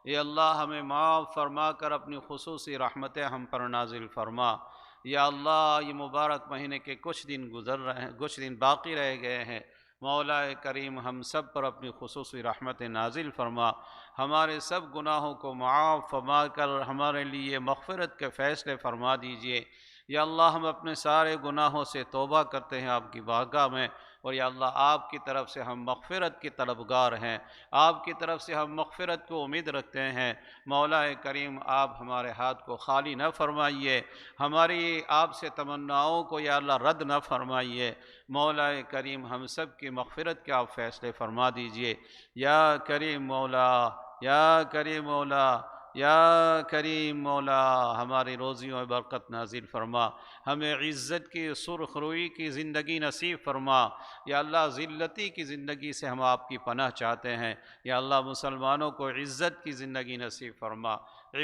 Speaker 2: اے اللہ ہمیں معاف فرما کر اپنی خصوصی رحمتیں ہم پر نازل فرما. یا اللہ یہ مبارک مہینے کے کچھ دن گزر رہے ہیں، کچھ دن باقی رہ گئے ہیں. مولا کریم ہم سب پر اپنی خصوصی رحمت نازل فرما. ہمارے سب گناہوں کو معاف فرما کر ہمارے لیے مغفرت کے فیصلے فرما دیجئے. یا اللہ ہم اپنے سارے گناہوں سے توبہ کرتے ہیں آپ کی بارگاہ میں، اور یا اللہ آپ کی طرف سے ہم مغفرت کے طلبگار ہیں، آپ کی طرف سے ہم مغفرت کو امید رکھتے ہیں. مولا کریم آپ ہمارے ہاتھ کو خالی نہ فرمائیے، ہماری آپ سے تمناؤں کو یا اللہ رد نہ فرمائیے. مولا کریم ہم سب کی مغفرت کے آپ فیصلے فرما دیجئے. یا کریم مولا، یا کریم مولا، یا کریم مولا ہماری روزیوں میں برکت نازل فرما. ہمیں عزت کی سرخ روئی کی زندگی نصیب فرما. یا اللہ ذلتی کی زندگی سے ہم آپ کی پناہ چاہتے ہیں. یا اللہ مسلمانوں کو عزت کی زندگی نصیب فرما،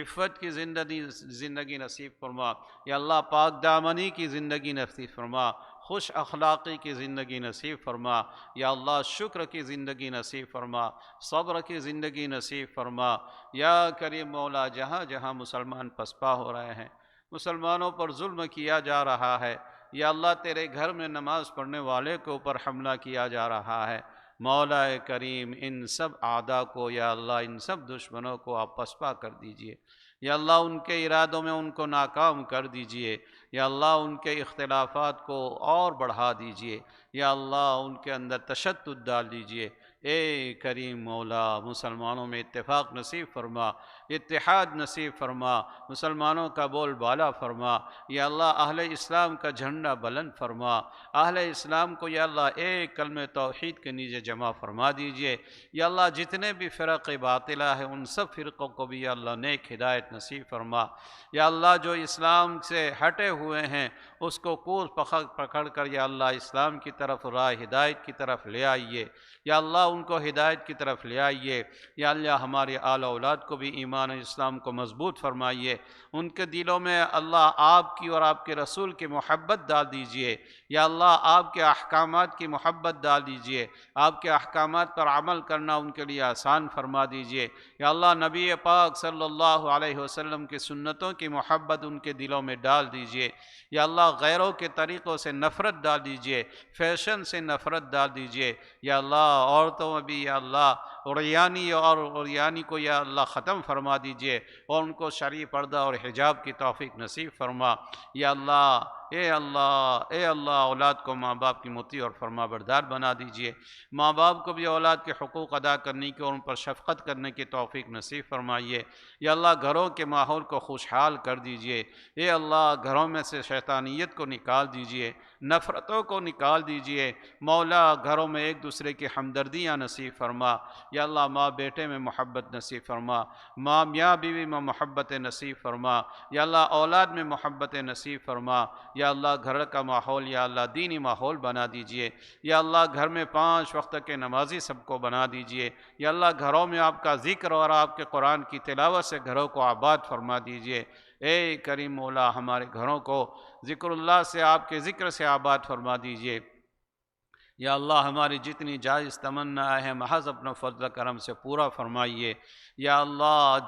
Speaker 2: عفت کی زندگی نصیب فرما. یا اللہ پاک دامنی کی زندگی نصیب فرما، خوش اخلاقی کی زندگی نصیب فرما. یا اللہ شکر کی زندگی نصیب فرما، صبر کی زندگی نصیب فرما. یا کریم مولا جہاں جہاں مسلمان پسپا ہو رہے ہیں، مسلمانوں پر ظلم کیا جا رہا ہے، یا اللہ تیرے گھر میں نماز پڑھنے والے کے اوپر حملہ کیا جا رہا ہے، مولا کریم ان سب اعداء کو یا اللہ ان سب دشمنوں کو آپ پسپا کر دیجئے. یا اللہ ان کے ارادوں میں ان کو ناکام کر دیجئے. یا اللہ ان کے اختلافات کو اور بڑھا دیجئے. یا اللہ ان کے اندر تشدد ڈال دیجئے. اے کریم مولا مسلمانوں میں اتفاق نصیب فرما، اتحاد نصیب فرما، مسلمانوں کا بول بالا فرما. یا اللہ اہل اسلام کا جھنڈا بلند فرما، اہل اسلام کو یا اللہ ایک کلمہ توحید کے نیچے جمع فرما دیجئے. یا اللہ جتنے بھی فرق باطلہ ہیں ان سب فرقوں کو بھی یا اللہ نیک ہدایت نصیب فرما. یا اللہ جو اسلام سے ہٹے ہوئے ہیں اس کو کوس پکڑ کر یا اللہ اسلام کی طرف، راہ ہدایت کی طرف لے آئیے. یا اللہ ان کو ہدایت کی طرف لے آئیے. یا اللہ ہمارے آل اولاد کو بھی ایمان اسلام کو مضبوط فرمائیے، ان کے دلوں میں اللہ آپ کی اور آپ کے رسول کی محبت ڈال دیجئے. یا اللہ آپ کے احکامات کی محبت ڈال دیجئے، آپ کے احکامات پر عمل کرنا ان کے لیے آسان فرما دیجئے. یا اللہ نبی پاک صلی اللہ علیہ وسلم کی سنتوں کی محبت ان کے دلوں میں ڈال دیجئے. یا اللہ غیروں کے طریقوں سے نفرت ڈال دیجئے، فیشن سے نفرت ڈال دیجئے. یا اللہ عورتوں میں بھی یا اللہ عریانی کو یا اللہ ختم فرما دیجئے، اور ان کو شرعی پردہ اور حجاب کی توفیق نصیب فرما. یا اللہ اے اللہ اولاد کو ماں باپ کی مطیع اور فرما بردار بنا دیجئے. ماں باپ کو بھی اولاد کے حقوق ادا کرنے کی اور ان پر شفقت کرنے کی توفیق نصیب فرمائیے. یا اللہ گھروں کے ماحول کو خوشحال کر دیجئے. اے اللہ گھروں میں سے شیطانیت کو نکال دیجئے، نفرتوں کو نکال دیجئے. مولا گھروں میں ایک دوسرے کی ہمدردیاں نصیب فرما. یا اللہ ماں بیٹے میں محبت نصیب فرما، ماں میاں بیوی میں محبت نصیب فرما. یا اللہ اولاد میں محبت نصیب فرما. یا اللہ گھر کا ماحول یا اللہ دینی ماحول بنا دیجئے. یا اللہ گھر میں 5 وقت کے نمازی سب کو بنا دیجئے. یا اللہ گھروں میں آپ کا ذکر اور آپ کے قرآن کی تلاوت سے گھروں کو آباد فرما دیجئے. اے کریم مولا ہمارے گھروں کو ذکر اللہ سے، آپ کے ذکر سے آباد فرما دیجئے. یا اللہ ہماری جتنی جائز تمنا ہے محض اپنا فضل کرم سے پورا فرمائیے. یا اللہ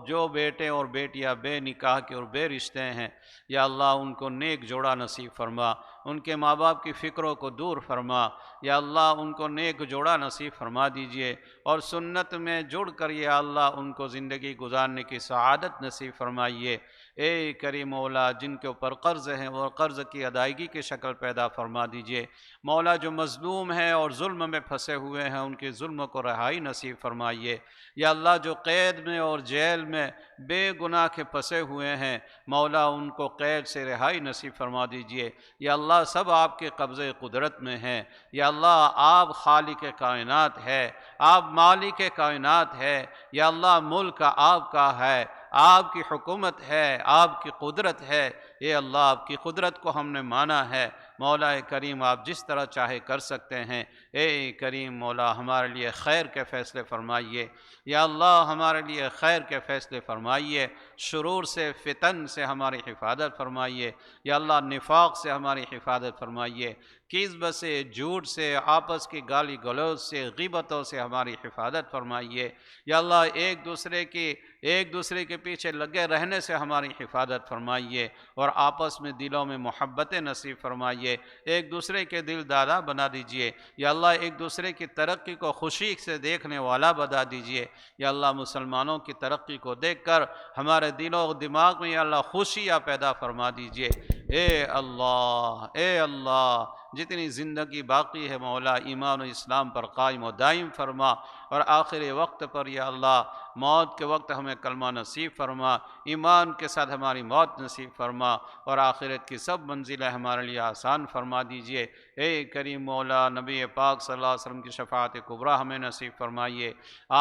Speaker 2: جو بیٹے اور بیٹیاں بے نکاح کے اور بے رشتے ہیں، یا اللہ ان کو نیک جوڑا نصیب فرما، ان کے ماں باپ کی فکروں کو دور فرما، یا اللہ ان کو نیک جوڑا نصیب فرما دیجئے، اور سنت میں جڑ کر یا اللہ ان کو زندگی گزارنے کی سعادت نصیب فرمائیے۔ اے کریم مولا، جن کے اوپر قرض ہیں وہ قرض کی ادائیگی کی شکل پیدا فرما دیجئے۔ مولا جو مظلوم ہیں اور ظلم میں پھنسے ہوئے ہیں ان کے ظلم کو رہائی نصیب فرمائیے۔ یا اللہ جو قید میں اور جیل میں بے گناہ کے پھنسے ہوئے ہیں مولا ان کو قید سے رہائی نصیب فرما دیجئے۔ یا اللہ سب آپ کے قبضے قدرت میں ہیں۔ یا اللہ آپ خالق کائنات ہے، آپ مالک کائنات ہے۔ یا اللہ ملک آپ کا ہے، آپ کی حکومت ہے، آپ کی قدرت ہے۔ اے اللہ آپ کی قدرت کو ہم نے مانا ہے۔ مولا کریم آپ جس طرح چاہے کر سکتے ہیں۔ اے کریم مولا ہمارے لیے خیر کے فیصلے فرمائیے۔ یا اللہ ہمارے لیے خیر کے فیصلے فرمائیے، شرور سے فتن سے ہماری حفاظت فرمائیے۔ یا اللہ نفاق سے ہماری حفاظت فرمائیے، کذب سے، جھوٹ سے، آپس کی گالی گلوچ سے، غیبتوں سے ہماری حفاظت فرمائیے۔ یا اللہ ایک دوسرے کے پیچھے لگے رہنے سے ہماری حفاظت فرمائیے، اور آپس میں دلوں میں محبتیں نصیب فرمائیے، ایک دوسرے کے دل دادا بنا دیجئے۔ یا اللہ ایک دوسرے کی ترقی کو خوشی سے دیکھنے والا بنا دیجئے۔ یا اللہ مسلمانوں کی ترقی کو دیکھ کر ہمارے دلوں و دماغ میں یا اللہ خوشیاں پیدا فرما دیجئے۔ اے اللہ جتنی زندگی باقی ہے مولا ایمان و اسلام پر قائم و دائم فرما، اور آخری وقت پر یا اللہ موت کے وقت ہمیں کلمہ نصیب فرما، ایمان کے ساتھ ہماری موت نصیب فرما، اور آخرت کی سب منزلیں ہمارے لیے آسان فرما دیجئے۔ اے کریم مولا نبی پاک صلی اللہ علیہ وسلم کی شفاعت کبریٰ ہمیں نصیب فرمائیے،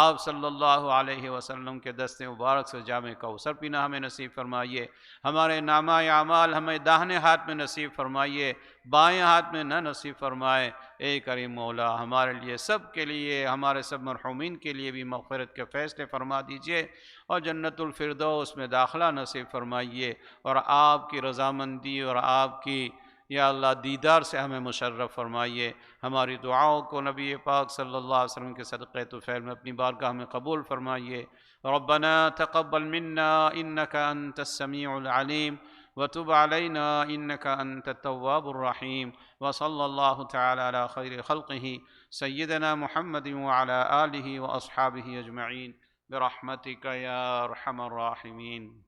Speaker 2: آپ صلی اللہ علیہ وسلم کے دست مبارک سے جام کوثر پینا ہمیں نصیب فرمائیے، ہمارے نامہ اعمال ہمیں داہنے ہاتھ میں نصیب فرمائیے، بائیں ہاتھ میں نہ نصیب فرمائے۔ اے کریم مولا ہمارے لیے سب کے لیے، ہمارے سب مرحومین کے لیے بھی مغفرت کے فیصلے فرما دیجئے، اور جنت الفردوس میں داخلہ نصیب فرمائیے، اور آپ کی رضامندی اور آپ کی یا اللہ دیدار سے ہمیں مشرف فرمائیے۔ ہماری دعاؤں کو نبی پاک صلی اللہ علیہ وسلم کے صدقے طفیل میں اپنی بارگاہ میں قبول فرمائیے۔ ربنا تقبل منا انك انت السميع العليم وتب علينا انك انت التواب الرحيم، وصلى الله تعالى على خير خلقه سيدنا محمد وعلى آله واصحابه اجمعين برحمتك يا ارحم الراحمين۔